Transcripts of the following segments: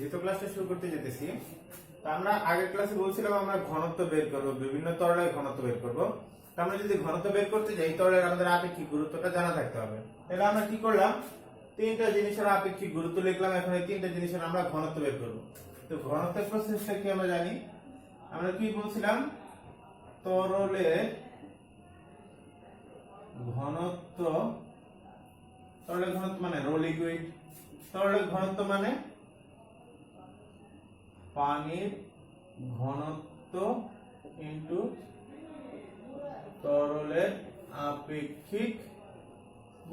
যেহেতু ক্লাসটা শুরু করতে যেতেছি, তো আমরা আগের ক্লাসে বলছিলাম আমরা ঘনত্ব বের করব, বিভিন্ন তরলের ঘনত্ব বের করব। তো আমরা যদি ঘনত্ব বের করতে যাই, তরলের আমাদের আপেক্ষিক গুরুত্বটা জানা থাকতে হবে। তাহলে আমরা কি করলাম, তিনটা জিনিসের আপেক্ষিক গুরুত্ব লিখলাম, এখন এই তিনটা জিনিসের আমরা ঘনত্ব বের করব। তো ঘনত্বের প্রসেসটা কি আমরা জানি, আমরা কি বলছিলাম, তরলের ঘনত্ব, তরলের ঘনত্ব মানে রো লিকুইড, তরলের ঘনত্ব মানে পানির ঘনত্ব ইনটু তরলের আপেক্ষিক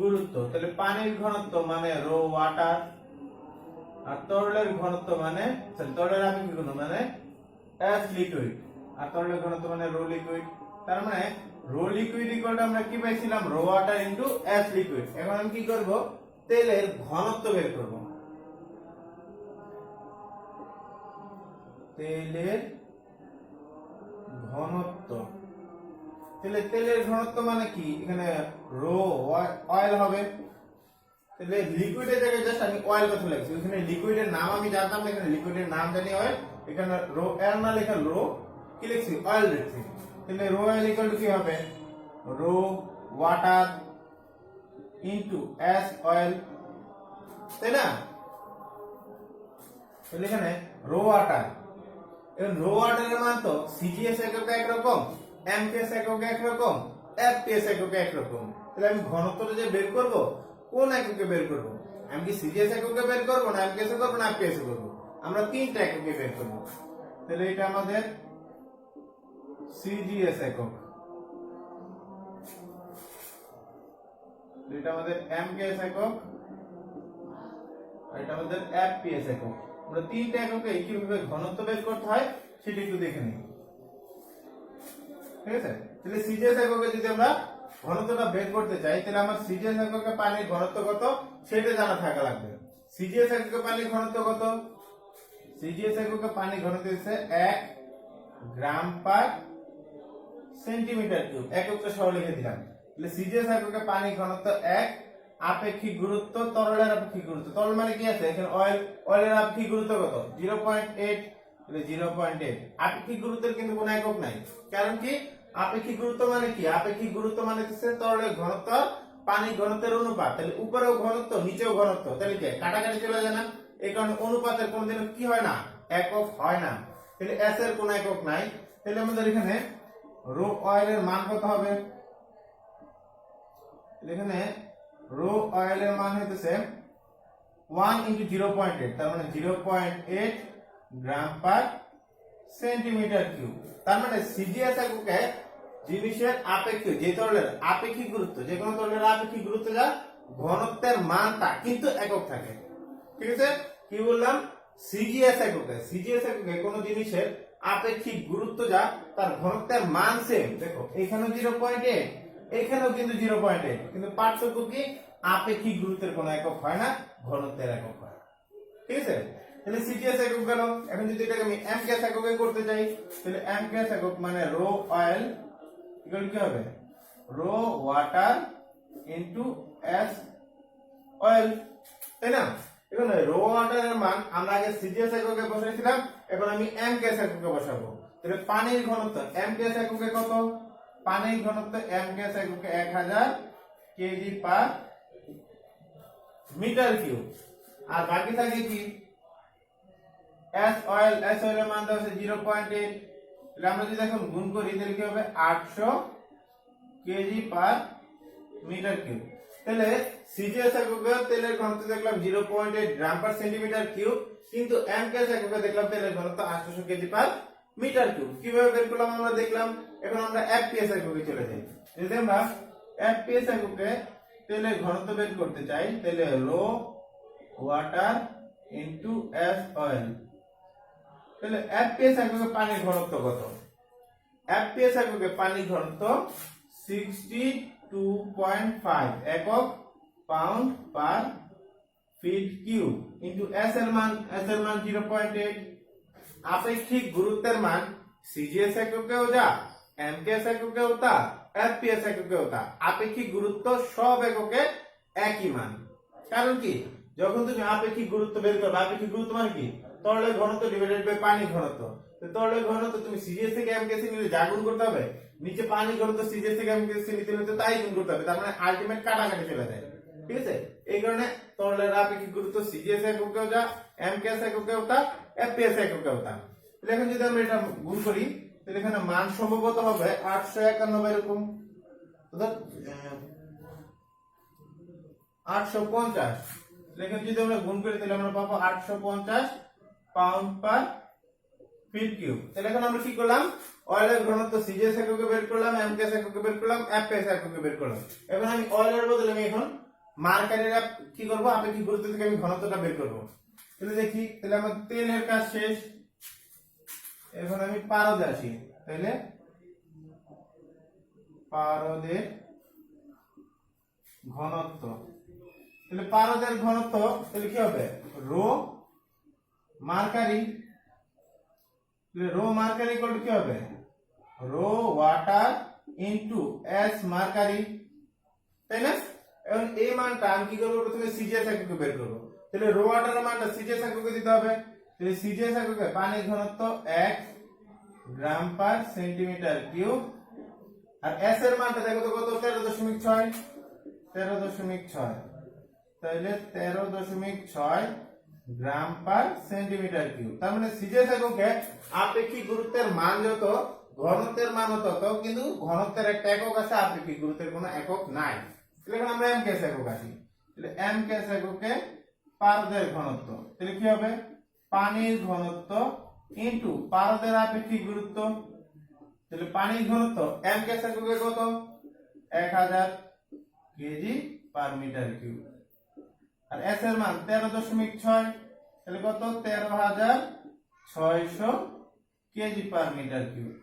গুরুত্ব। তাহলে পানির ঘনত্ব মানে রো ওয়াটার, আর তরলের ঘনত্ব মানে তরলের আপেক্ষিক গুরুত্ব মানে এস লিকুইড, আর তরলের ঘনত্ব মানে রো লিকুইড। তার মানে রো লিকুইড ইকুয়াল টু আমরা কি পাইছিলাম, rho water into S liquid. এখন আমি কি করব, তেলের ঘনত্ব বের করব। তেলের ঘনত্ব, তাহলে তেলের ঘনত্ব মানে কি, এখানে রো অয়েল হবে, তাহলে লিকুইডের জায়গায় জাস্ট আমি অয়েল কথা লিখছি, এখানে লিকুইডের নাম আমি জানতাম না, এখানে লিকুইডের নাম জানি অয়েল, এখানে রো এর না লেখা রো কি লিখছি, অয়েল লিখছি। তাহলে রো অয়েল ইকুয়াল টু কি হবে, rho water into S oil, তাই না? তাহলে এখানে রো ওয়াটার, এখন রো ওয়াটারের মান তো সিজিএস এককে একরকম, এমপিএস এককে একরকম, এফপিএস এককে একরকম। তাহলে আমি ঘনত্বটা যে বের করব, কোন এককে বের করব, আমি কি সিজিএস এককে বের করব না এমপিএস করব না এফপিএস করব, আমরা তিনটা এককে বের করব। তাহলে এটা আমাদের সিজিএস একক, এটা আমাদের এমপিএস একক, আর এটা আমাদের এফপিএস একক। আমরা তিনটা এককে কিভাবে ঘনত্ব বের করতে হয় সেটা একটু দেখে নিই, ঠিক আছে? তাহলে সিজিএস এককে যদি আমরা ঘনত্বটা বের করতে চাই, তাহলে আমার সিজিএস এককে পানির ঘনত্ব কত সেটা জানা থাকা লাগবে। সিজিএস এককে পানির ঘনত্ব কত, সিজিএস এককে পানির ঘনত্ব হচ্ছে 1 গ্রাম পার সেন্টিমিটার কিউব, এককটা সহ লিখে দিলাম। তাহলে সিজিএস এককে পানির ঘনত্ব 1, আপেক্ষিক গুরুত্ব, তরলের আপেক্ষিক গুরুত্ব, তরল মানে কি আছে এখানে অয়েল, অয়েলের আপেক্ষিক গুরুত্ব কত 0.8, তাহলে 0.8। আপেক্ষিক গুরুত্বের কিন্তু কোনো একক নাই, কারণ কি আপেক্ষিক গুরুত্ব মানে কি, আপেক্ষিক গুরুত্ব মানে হচ্ছে তরলের ঘনত্ব পানির ঘনত্বের অনুপাত, তাহলে উপরেও ঘনত্ব নিচেও ঘনত্ব, তাহলে কি কাটাকাটি চলে যায় না, এই কারণে অনুপাতের কোনদিন কি হয় না, একক হয় না। তাহলে এস এর কোনো একক নাই, তাহলে আমাদের এখানে রো অয়েলের মান কত হবে, এখানে রো অয়েলের মান হইতেছে 1 ইনটু 0.8, তার মানে 0.8 গ্রাম পার সেন্টিমিটার কিউব। তার মানে সিজিএস এককে জিনিসের আপেক্ষিক, যে তরলের আপেক্ষিক গুরুত্ব, যে কোনো তরলের আপেক্ষিক গুরুত্ব যা ঘনত্বের মানটা কিন্তু একক থাকে, ঠিক আছে? কি বললাম, সিজিএস এককে, সিজিএস এককে কোন জিনিসের আপেক্ষিক গুরুত্ব যা তার ঘনত্বের মান সেম, দেখো এখানেও 0.8, এখানেও কিন্তু 0.8, কিন্তু পার্থক্য কি, আপেক্ষিক গুরুত্বের কোনো একক হয় না, ঘনত্বের একক হয়, ঠিক আছে? তাহলে সিজিএস একক গেল। এখন যদি এটাকে আমি এমকেএস এককে করতে চাই, তাহলে এমকেএস একক মানে রো অয়েল ইকুয়াল কি হবে, rho water into S oil, তাই না? এখন রো ওয়াটারের মান আমরা আগে সিজিএস এককে বসাইছিলাম, এখন আমি এমকেএস এককে বসাবো। তাহলে পানির ঘনত্ব এমকেএস এককে কত, পানির ঘনত্ব এমকেএস এককে 1000 কেজি পার মিটার কিউব, আর বাকি থাকে কি এস অয়েলের মান দেওয়া আছে 0.8, তাহলে আমরা যদি এখন গুণ করি তাহলে কি হবে 800 কেজি পার মিটার কিউব। তাহলে সিজিএস এককে তেলের ঘনত্ব দেখলাম 0.8 গ্রাম পার সেন্টিমিটার কিউব, কিন্তু এমকেএস এককে দেখলাম তেলের ঘনত্ব 800 কেজি পার মিটার কিউব। কিভাবে বের করলাম আমরা দেখলাম। এখন আমরা এফপিএস এককে চলে যাই। যদি আমরা এফপিএস এককে তেলের ঘনত্ব বের করতে চাই, তাহলে rho water into S oil, তাহলে এফপিএস এককে পানির ঘনত্ব কত, এফপিএস এককে পানির ঘনত্ব 62.5 একক পাউন্ড পার ফিট কিউব ইনটু এস এর মান 0.8। আপেক্ষিক গুরুত্বের মান সিজিএস এককেও যা, এমকেএস এককেও তা, এফপিএস এককেও তা, আপেক্ষিক গুরুত্ব সব এককে একই মান। কারণ কি, যখন তুমি আপেক্ষিক গুরুত্ব বের করবে, আপেক্ষিক গুরুত্ব মানে কি, তরলের ঘনত্ব ডিভাইডেড বাই পানি ঘনত্ব। তো তরলের ঘনত্ব তুমি সিজিএস থেকে এমকেসি নিলে যা গুণ করতে হবে, নিচে পানি ঘনত্ব সিজিএস থেকে এমকেসি নিতে হলে তাই গুণ করতে হবে, তার মানে আলটিমেট কাটাকাটি চলে যায়। ঠিক আছে, এই কারণে তরলের আপেক্ষিক গুরুত্ব সিজিএস এককেও যা, এমকেএস এককেও তা, এফপিএস এককেও তা। তাহলে এখন যদি আমরা এটা গুণ করি তাহলে এখানে মান সম্ভবত হবে 851 এরকম, অর্থাৎ 850। এখানে যদি আমরা গুণ করি তাহলে আমরা পাবো 850 পাউন্ড পার ফিট কিউব। তাহলে এখন আমরা কি করলাম, অয়েলের ঘনত্ব সিজিএস এককে বের করলাম, এমকেএস এককে বের করলাম, এফপিএস এককে বের করলাম। এখন আমি অয়েলের বদলে আমি এখন মার্কারির কি করব, আপেক্ষিক গুরুত্ব থেকে আমি ঘনত্বটা বের করব। তাহলে দেখি, তাহলে আমার তেলের কাজ শেষ, এখন আমি পারদে আসি। তাহলে পারদের ঘনত্ব, তাহলে পারদের ঘনত্ব তাহলে কি হবে, rho mercury, rho mercury equal to কি হবে, rho water into S mercury, তাই না? এখন এই মানটা আমি কি করব, প্রথমে সিজিএস এককে বের করব। তাহলে রো ওয়াটারের মানটা সিজিএস এককে দিতে হবে। তাহলে সিজিএস এককে পানির ঘনত্ব 1 গ্রাম পার সেন্টিমিটার কিউব, আর এস এর মানটা দেখো তো কত, 13.6, 13.6, তাহলে 13.6 গ্রাম পার সেন্টিমিটার কিউব। তার মানে সিজিএস এককে আপেক্ষিক গুরুত্বের মান যত, ঘনত্বের মান তত, কিন্তু ঘনত্বের একটা একক আছে, আপেক্ষিক গুরুত্বের কোনো একক নাই। তাহলে এখন আমরা এমকেএস একক আসি। তাহলে এমকেএস এককে পারদের ঘনত্ব, তাহলে কি হবে, পানির ঘনত্ব ইনটু পারদের আপেক্ষিক গুরুত্ব। তাহলে পানির ঘনত্ব এমকেএস এককে কত, 1000 কেজি পার মিটার কিউব, আর এস এর মান 13.6, তাহলে কত, 13,600 কেজি পার মিটার কিউব।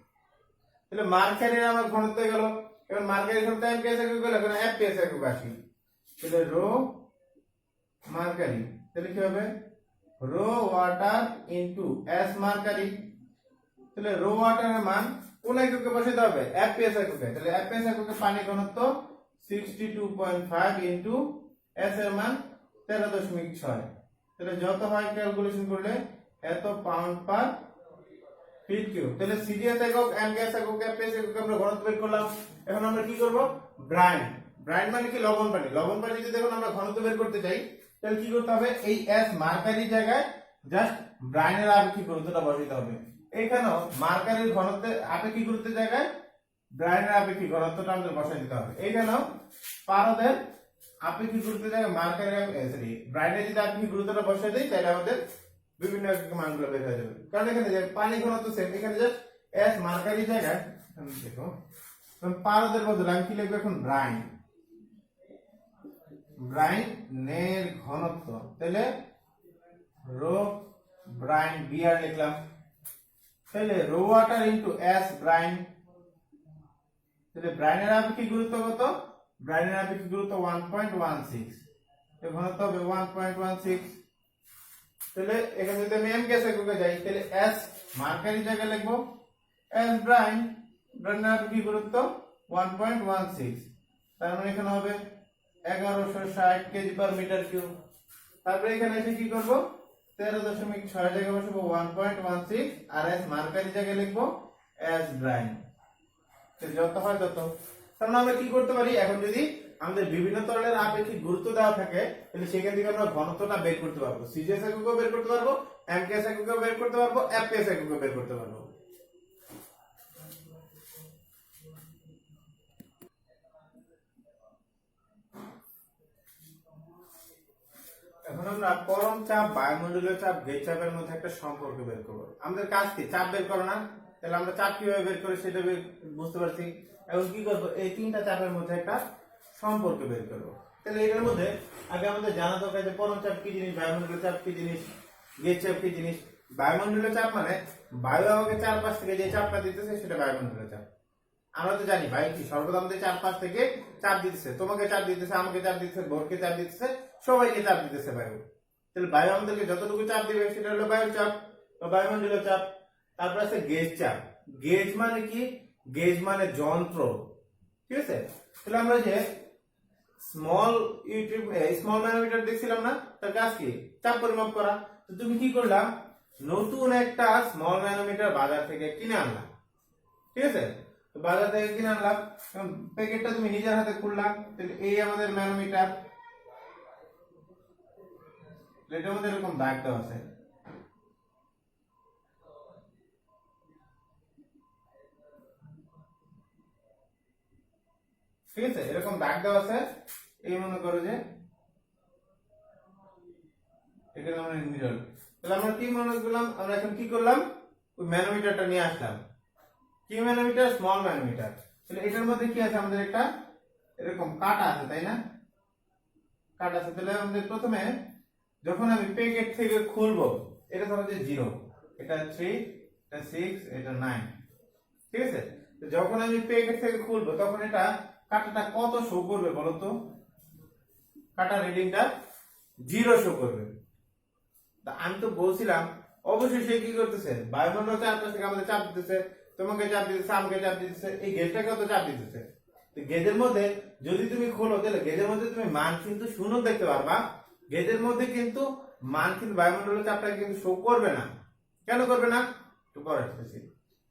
তাহলে মার্কারির আমার ঘনত্ব গেল। এখন মার্কারির ঘনত্ব এমপিএস একক গেল, এখন এফপিএস একক আসি। তাহলে রো মার্কারি, তাহলে কি হবে, rho water into S mercury. তাহলে রো ওয়াটারের মান কোন এককে বসাতে হবে, এফপিএস এককে। তাহলে এফপিএস এককে পানি ঘনত্ব 62.5 ইনটু এস এর মান 13.6, তাহলে যত হয় ক্যালকুলেশন করলে এত পাউন্ড পার ফিট কিউব। তাহলে সিজিএস একক, এমকেএস একক, এফপিএস একক আমরা ঘনত্ব বের করলাম। এখন আমরা কি করব, ব্রাইন, ব্রাইন মানে কি, লবণ পানি। লবণ পানি যদি এখন আমরা ঘনত্ব বের করতে চাই তাহলে কি করতে হবে, এই এস মার্কারির জায়গায় জাস্ট ব্রাইনের আপেক্ষিক গুরুত্বটা বসাতে হবে। এইখানেও মার্কারির ঘনত্বের আপেক্ষিক গুরুত্বের জায়গায় ব্রাইনের আপেক্ষিক ঘনত্বটা আমাদের বসাই দিতে হবে। এইখানেও পারদের আপেক্ষিক গুরুত্বের জায়গায় মার্কারি ব্রাইনের যদি আপেক্ষিক গুরুত্বটা বসাই দেই তাহলে আমাদের বিভিন্ন মানগুলো বের হয়ে যাবে। কারণ এখানে যে পানি ঘনত্ব সেম, এখানে জাস্ট এস মার্কারি জায়গায় দেখো পারদের বদলে আমি কি লিখবো এখন, ব্রাইন, ব্রাইনের ঘনত্ব, তাহলে রো ব্রাইন বিআর লিখলাম। তাহলে rho water into S brine, তাহলে ব্রাইনের আপেক্ষিক গুরুত্ব কত, ব্রাইনের আপেক্ষিক গুরুত্ব 1.16, এর ঘনত্ব হবে 1.16। তাহলে এখানে যদি আমি এমকেএস এককে যাই তাহলে এস মার্কারি জায়গায় লিখবো এস ব্রাইন, ব্রাইনের আপেক্ষিক গুরুত্ব 1.16, তার মানে এখানে হবে 1160 কেজি পার মিটার কিউব। তারপরে এখানে এসে কি করব, 13.6 জায়গায় বসাবো 1.16, আর এস মার্কারি জায়গায় লিখবো এস ব্রাইন, যত হয় তত। তার মানে আমরা কি করতে পারি, এখন যদি আমাদের বিভিন্ন তরলের আপেক্ষিক গুরুত্ব দেওয়া থাকে তাহলে সেখান থেকে আমরা ঘনত্বটা বের করতে পারবো, সিজিএস এককেও বের করতে পারবো, এমকেএস এককেও বের করতে পারবো, এফপিএস এককেও বের করতে পারবো। এখন আমরা পরম চাপ, বায়ুমণ্ডলীয় চাপ, গেজ চাপের মধ্যে একটা সম্পর্ক বের করবো। আমাদের কাজ কি, চাপ বের করো না, তাহলে আমরা চাপ কিভাবে বের করি সেটা বুঝতে পারছি। এখন কি করবো, এই তিনটা চাপের মধ্যে একটা সম্পর্ক বের করবো। তাহলে এটার মধ্যে আগে আমাদের জানা দরকার যে পরম চাপ কি জিনিস, বায়ুমণ্ডলীয় চাপ কি জিনিস, গেজ চাপ কি জিনিস। বায়ুমণ্ডলীয় চাপ মানে বায়ু আমাকে চারপাশ থেকে যে চাপটা দিতেছে সেটা বায়ুমণ্ডলীয় চাপ। আমরা তো জানি বায়ু কি সর্বদা আমাদের চারপাশ থেকে চাপ দিতেছে, তোমাকে চাপ দিতেছে, আমাকে চাপ দিতেছে, ভোরকে চাপ দিতেছে, সবাইকে চাপ দিতেছে বায়ু। তাহলে বায়ু আমাদেরকে যতটুকু চাপ দিবে সেটা হলো বায়ুর চাপ বা বায়ুমণ্ডলীয় চাপ। তারপর আছে গেজ চাপ। গেজ মানে কি, গেজ মানে যন্ত্র, ঠিক আছে। তাহলে আমরা যে স্মল ম্যানোমিটার দেখছিলাম না, তার কাজ কি, চাপ পরিমাপ করা। তো তুমি কি করলাম, নতুন একটা স্মল ম্যানোমিটার বাজার থেকে কিনে আনলাম, ঠিক আছে? তো বাজার থেকে কিনে আনলাম, প্যাকেটটা তুমি নিজের হাতে খুললাম, তাহলে এই আমাদের ম্যানোমিটার, এটার মধ্যে এরকম দাগ দেওয়া আছে, ঠিক আছে? এরকম দাগ দেওয়া আছে, এই মনে করো যে এখানে আমরা নিডল, তাহলে আমরা কি মনে করলাম, আমরা এখন কি করলাম, ওই ম্যানোমিটারটা নিয়ে আসলাম, কি ম্যানোমিটার, স্মল ম্যানোমিটার। তাহলে এটার মধ্যে কি আছে, আমাদের একটা এরকম কাটা আছে, তাই না? কাটা আছে, তাহলে আমাদের প্রথমে যখন আমি প্যাকেট থেকে খুলবো, এটা ধরো যে 0, এটা 3, এটা 6, এটা 9, ঠিক আছে? তো যখন আমি প্যাকেট থেকে খুলবো তখন এটা কাটাটা কত শো করবে বলো তো? কাটা রিডিংটা 0 শো করবে। তা আমি তো বলছিলাম অবশ্যই সে কি করতেছে, বায়ুমণ্ডল চারপাশ থেকে আমাদের চাপ দিতেছে, তোমাকে চাপ দিতেছে, আমাকে চাপ দিতেছে, এই গেজটাকে তো চাপ দিতেছে। তো গেজের মধ্যে যদি তুমি খোলো, তাহলে গেজের মধ্যে তুমি মান কিন্তু শূন্য দেখতে পারবা, গেজের মধ্যে কিন্তু মান কিন্তু বায়ুমণ্ডলের চাপটাকে কিন্তু শো করবে না। কেন করবে না, একটু পরে আসতেছি।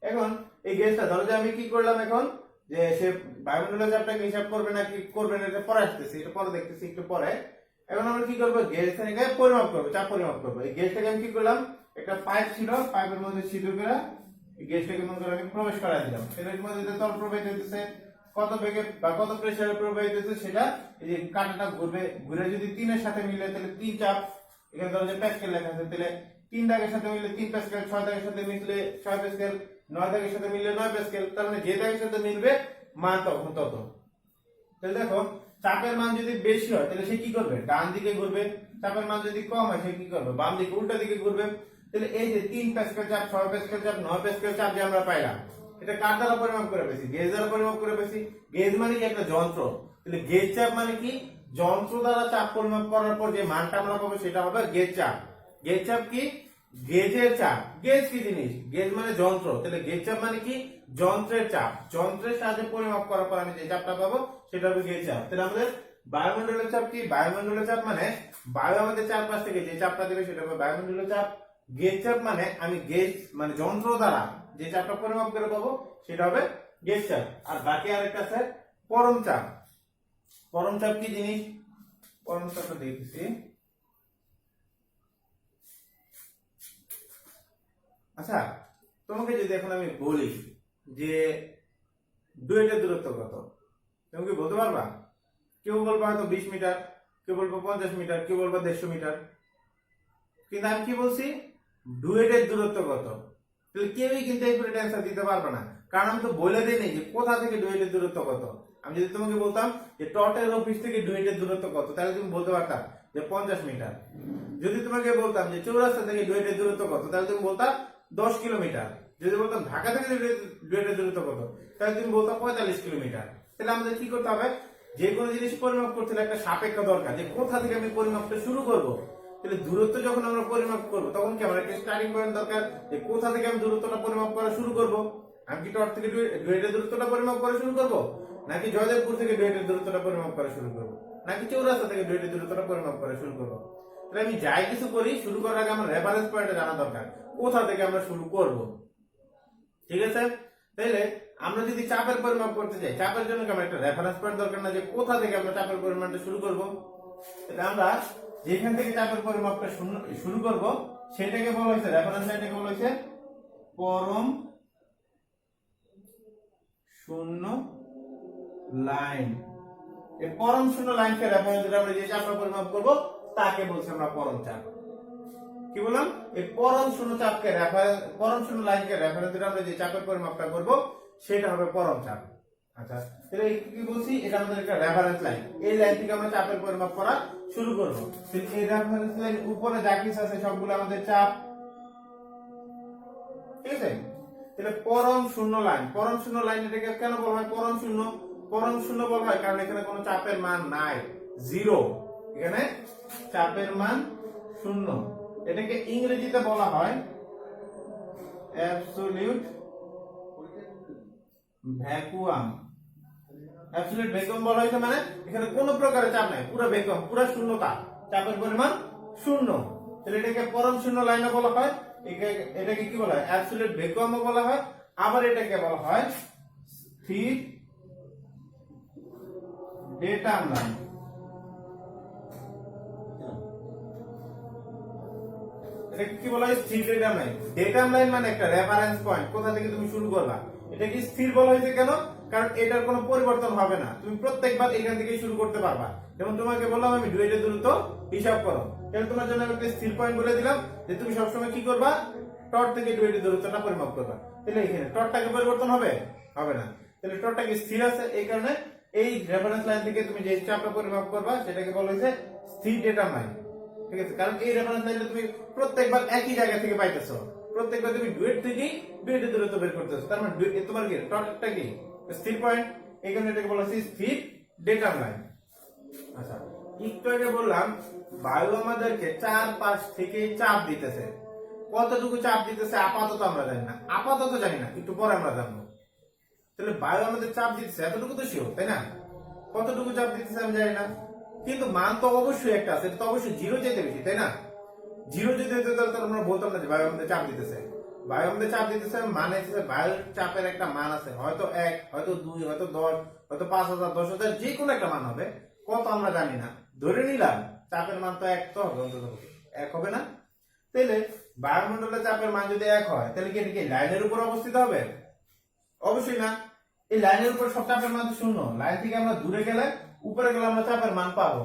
এখন এই গেজটা ধরো যে আমি কি করলাম এখন, যে সে বায়ুমণ্ডলের চাপটাকে হিসাব করবে না কি করবে না, এটা পরে আসতেছি, এটা পরে দেখতেছি একটু পরে। এখন আমরা কি করবো, গেজ থেকে পরিমাপ করবো, চাপ পরিমাপ করবো। এই গেজটাকে আমি কি করলাম, একটা পাইপ ছিল, পাইপের মধ্যে সিঁদুর করে এই গেজটাকে মনে করে আমি প্রবেশ করাই দিলাম, এর মধ্যে যে তরল প্রবাহিত হইতেছে, কত বেগে বা কত প্রেসারে প্রবাহিত হইতেছে সেটা এই যে কাঁটাটা ঘুরবে, ঘুরে যদি 3 এর সাথে মিলে তাহলে 3 চাপ, এখানে ধরো যে প্যাসকেল লেখা আছে, তাহলে 3 দাগের সাথে মিলে 3 প্যাসকেল, 6 দাগের সাথে মিললে 6 প্যাসকেল, 9 দাগের সাথে মিললে 9 প্যাসকেল, তার মানে যে দাগের সাথে মিলবে মান তখন তত। তাহলে দেখো চাপের মান যদি বেশি হয় তাহলে সে কি করবে, ডান দিকে ঘুরবে, চাপের মান যদি কম হয় সে কি করবে, বাম দিকে উল্টা দিকে ঘুরবে। তাহলে এই যে 3 প্যাসকেল চাপ, 6 প্যাসকেল চাপ, 9 প্যাসকেল চাপ যে আমরা পাইলাম, এটা কার দ্বারা পরিমাপ করে পেয়েছি, গেজ দ্বারা পরিমাপ করে পেয়েছি। গেজ মানে কি, একটা যন্ত্র, তাহলে গেজ চাপ মানে কি, যন্ত্র দ্বারা চাপ পরিমাপ করার পর যে মানটা আমরা পাবো সেটা হবে গেজ চাপ। গেজ চাপ কি, গেজের চাপ। গেজ কি জিনিস, গেজ মানে যন্ত্র, তাহলে গেজ চাপ মানে কি, যন্ত্রের চাপ, যন্ত্রের সাহায্যে পরিমাপ করার পর আমি যে চাপটা পাবো সেটা হবে গেজ চাপ। তাহলে আমাদের বায়ুমণ্ডলের চাপ কি, বায়ুমণ্ডলের চাপ মানে বায়ু আমাদের চারপাশ থেকে যে চাপটা দেবে সেটা হবে বায়ুমণ্ডলের চাপ। গেজ চাপ মানে আমি গেজ মানে যন্ত্র দ্বারা যে চাপটা পরিমাপ করে পাবো সেটা হবে গেজ চাপ। আর বাকি আরেকটা আছে পরম চাপ। পরম চাপ কি জিনিস, পরম চাপটা দেখছি। আচ্ছা, তোমাকে যদি এখন আমি বলি যে ডুয়েটের দূরত্ব কত, তুমি কি বলতে পারবা? কেউ বলবো হয়তো 20 মিটার, কেউ বলবো 50 মিটার, কেউ বলবো 150 মিটার, কিন্তু আমি কি বলছি, ডুয়েটের দূরত্ব কত। তাহলে কেউই কিন্তু একুরেট অ্যান্সার দিতে পারবে না, কারণ আমি তো বলে দিই যে কোথা থেকে ডুয়েটের দূরত্ব কত। আমি যদি তোমাকে বলতাম যে টটের অফিস থেকে ডুয়েটের দূরত্ব কত, তাহলে তুমি বলতে পারতাম যে 50 মিটার। যদি তোমাকে বলতাম যে চৌরাস্তা থেকে ডুয়েটের দূরত্ব কত, তাহলে তুমি বলতাম 10 কিলোমিটার। যদি বলতাম ঢাকা থেকে ডুয়েটের দূরত্ব কত, তাহলে তুমি বলতাম 45 কিলোমিটার। তাহলে আমাদের কি করতে হবে, যে কোনো জিনিস পরিমাপ করতে হলে একটা সাপেক্ষ দরকার, যে কোথা থেকে আমি পরিমাপটা শুরু করব। তাহলে দূরত্ব যখন আমরা পরিমাপ করবো তখন কি আমার একটা স্টার্টিং পয়েন্ট দরকার, যে কোথা থেকে আমি দূরত্বটা পরিমাপ করা শুরু করব। আমি কি টট থেকে ডুয়েটের দূরত্বটা পরিমাপ করা শুরু করব, নাকি জয়দেবপুর থেকে ডুয়েটের দূরত্বটা পরিমাপ করা শুরু করব, নাকি চৌরাস্তা থেকে ডুয়েটের দূরত্বটা পরিমাপ করা শুরু করব। তাহলে আমি যাই কিছু করি শুরু করার আগে আমার রেফারেন্স পয়েন্টটা জানা দরকার, কোথা থেকে আমরা শুরু করব, ঠিক আছে? তাহলে আমরা যদি চাপের পরিমাপ করতে চাই, চাপের জন্য কি আমার একটা রেফারেন্স পয়েন্ট দরকার না, যে কোথা থেকে আমরা চাপের পরিমাণটা শুরু করব। তাহলে আমরা যেখান থেকে চাপের পরিমাপটা শুরু করব সেটাকে বলা হয়েছে রেফারেন্স লাইনটাকে বলা হয়েছে পরম শূন্য লাইন। এই পরম শূন্য লাইনকে রেফারেন্স ধরে আমরা যে চাপের পরিমাপ করব তাকে বলছি আমরা পরম চাপ। কি বললাম, এই পরম শূন্য চাপকে রেফারেন্স, পরম শূন্য লাইনকে রেফারেন্স ধরে আমরা যে চাপের পরিমাপটা করব সেটা হবে পরম চাপ। আচ্ছা, তাহলে কি বলছি, এটা আমাদের একটা রেফারেন্স লাইন, এই লাইন থেকে আমরা চাপের পরিমাপ করা শুরু করব। এই রেফারেন্স লাইন উপরে যা কিছু আছে সবগুলো আমাদের চাপ, ঠিক আছে? তাহলে পরম শূন্য লাইন, পরম শূন্য লাইন এটাকে কেন বলা হয় পরম শূন্য? পরম শূন্য বলা হয় কারণ এখানে কোনো চাপের মান নাই, জিরো, এখানে চাপের মান শূন্য। এটাকে ইংরেজিতে বলা হয় অ্যাবসলিউট ভ্যাকুয়াম। অ্যাবসলিউট ভ্যাকুয়াম বলা হয়েছে মানে এখানে কোনো প্রকারের চাপ নাই, পুরো ভ্যাকুয়াম, পুরো শূন্যতা, চাপের পরিমাণ শূন্য। তাহলে এটাকে পরম শূন্য লাইনও বলা হয়, এটাকে কি বলা হয়, অ্যাবসলিউট ভ্যাকুয়ামও বলা হয়, আবার এটাকে বলা হয় স্থির ডেটাম লাইন। এটাকে কি বলা হয়, স্থির ডেটাম লাইন। ডেটাম লাইন মানে একটা রেফারেন্স পয়েন্ট, কোথা থেকে তুমি শুরু করবা। এটা কি স্থির বলা হয়েছে কেন, কারণ এটার কোনো পরিবর্তন হবে না, তুমি প্রত্যেকবার এখান থেকে শুরু করতে পারবা। যেমন তোমাকে বললাম আমি ডুয়েটের দূরত্ব হিসাব করো, তাহলে তোমার জন্য আমি একটা স্থির পয়েন্ট বলে দিলাম যে তুমি সবসময় কি করবা, টট থেকে ডুয়েটের দূরত্বটা পরিমাপ করবা। তাহলে এখানে টটটাকে পরিবর্তন হবে, হবে না। তাহলে টটটাকে স্থির আছে, এই কারণে এই রেফারেন্স লাইন থেকে তুমি যে চাপটা পরিমাপ করবা সেটাকে বলা হয়েছে স্থির ডেটাম লাইন। ঠিক আছে, কারণ এই রেফারেন্স লাইনটা তুমি প্রত্যেকবার একই জায়গা থেকে পাইতেছো, প্রত্যেকবার তুমি ডুয়েট থেকেই ডুয়েটের দূরত্ব বের করতেছো, তার মানে তোমার কি টটটা কি স্থির পয়েন্ট, এই কারণে এটাকে বলা হচ্ছে স্থির ডেটাম লাইন। আচ্ছা, একটু আগে বললাম বায়ু আমাদেরকে চারপাশ থেকে চাপ দিতেছে, কতটুকু চাপ দিতেছে আপাতত আমরা জানি না, আপাতত জানি না, একটু পরে আমরা জানবো। তাহলে বায়ু আমাদের চাপ দিতেছে এতটুকু তো শিওর, তাই না? কতটুকু চাপ দিতেছে আমি জানি না, কিন্তু মান তো অবশ্যই একটা আছে, এটা তো অবশ্যই জিরো যেতে বেশি, তাই না? জিরো যদি হতো তাহলে আমরা বলতাম না যে বায়ু আমাদের চাপ দিতেছে। বায়ু আমাদের চাপ দিতেছে মানে হচ্ছে বায়ুর চাপের একটা মান আছে, হয়তো 1, হয়তো 2, হয়তো 10, হয়তো 5000, 10,000, যে কোনো একটা মান হবে, কত আমরা জানি না। ধরে নিলাম চাপের মান তো 1 তো হবে, অন্তত 1 হবে না? তাহলে বায়ুমণ্ডলের চাপের মান যদি 1 হয় তাহলে কি এটা কি লাইনের উপর অবস্থিত হবে? অবশ্যই না। এই লাইনের উপর সব চাপের মান শূন্য, লাইন থেকে আমরা দূরে গেলে উপরে গেলে আমরা চাপের মান পাবো।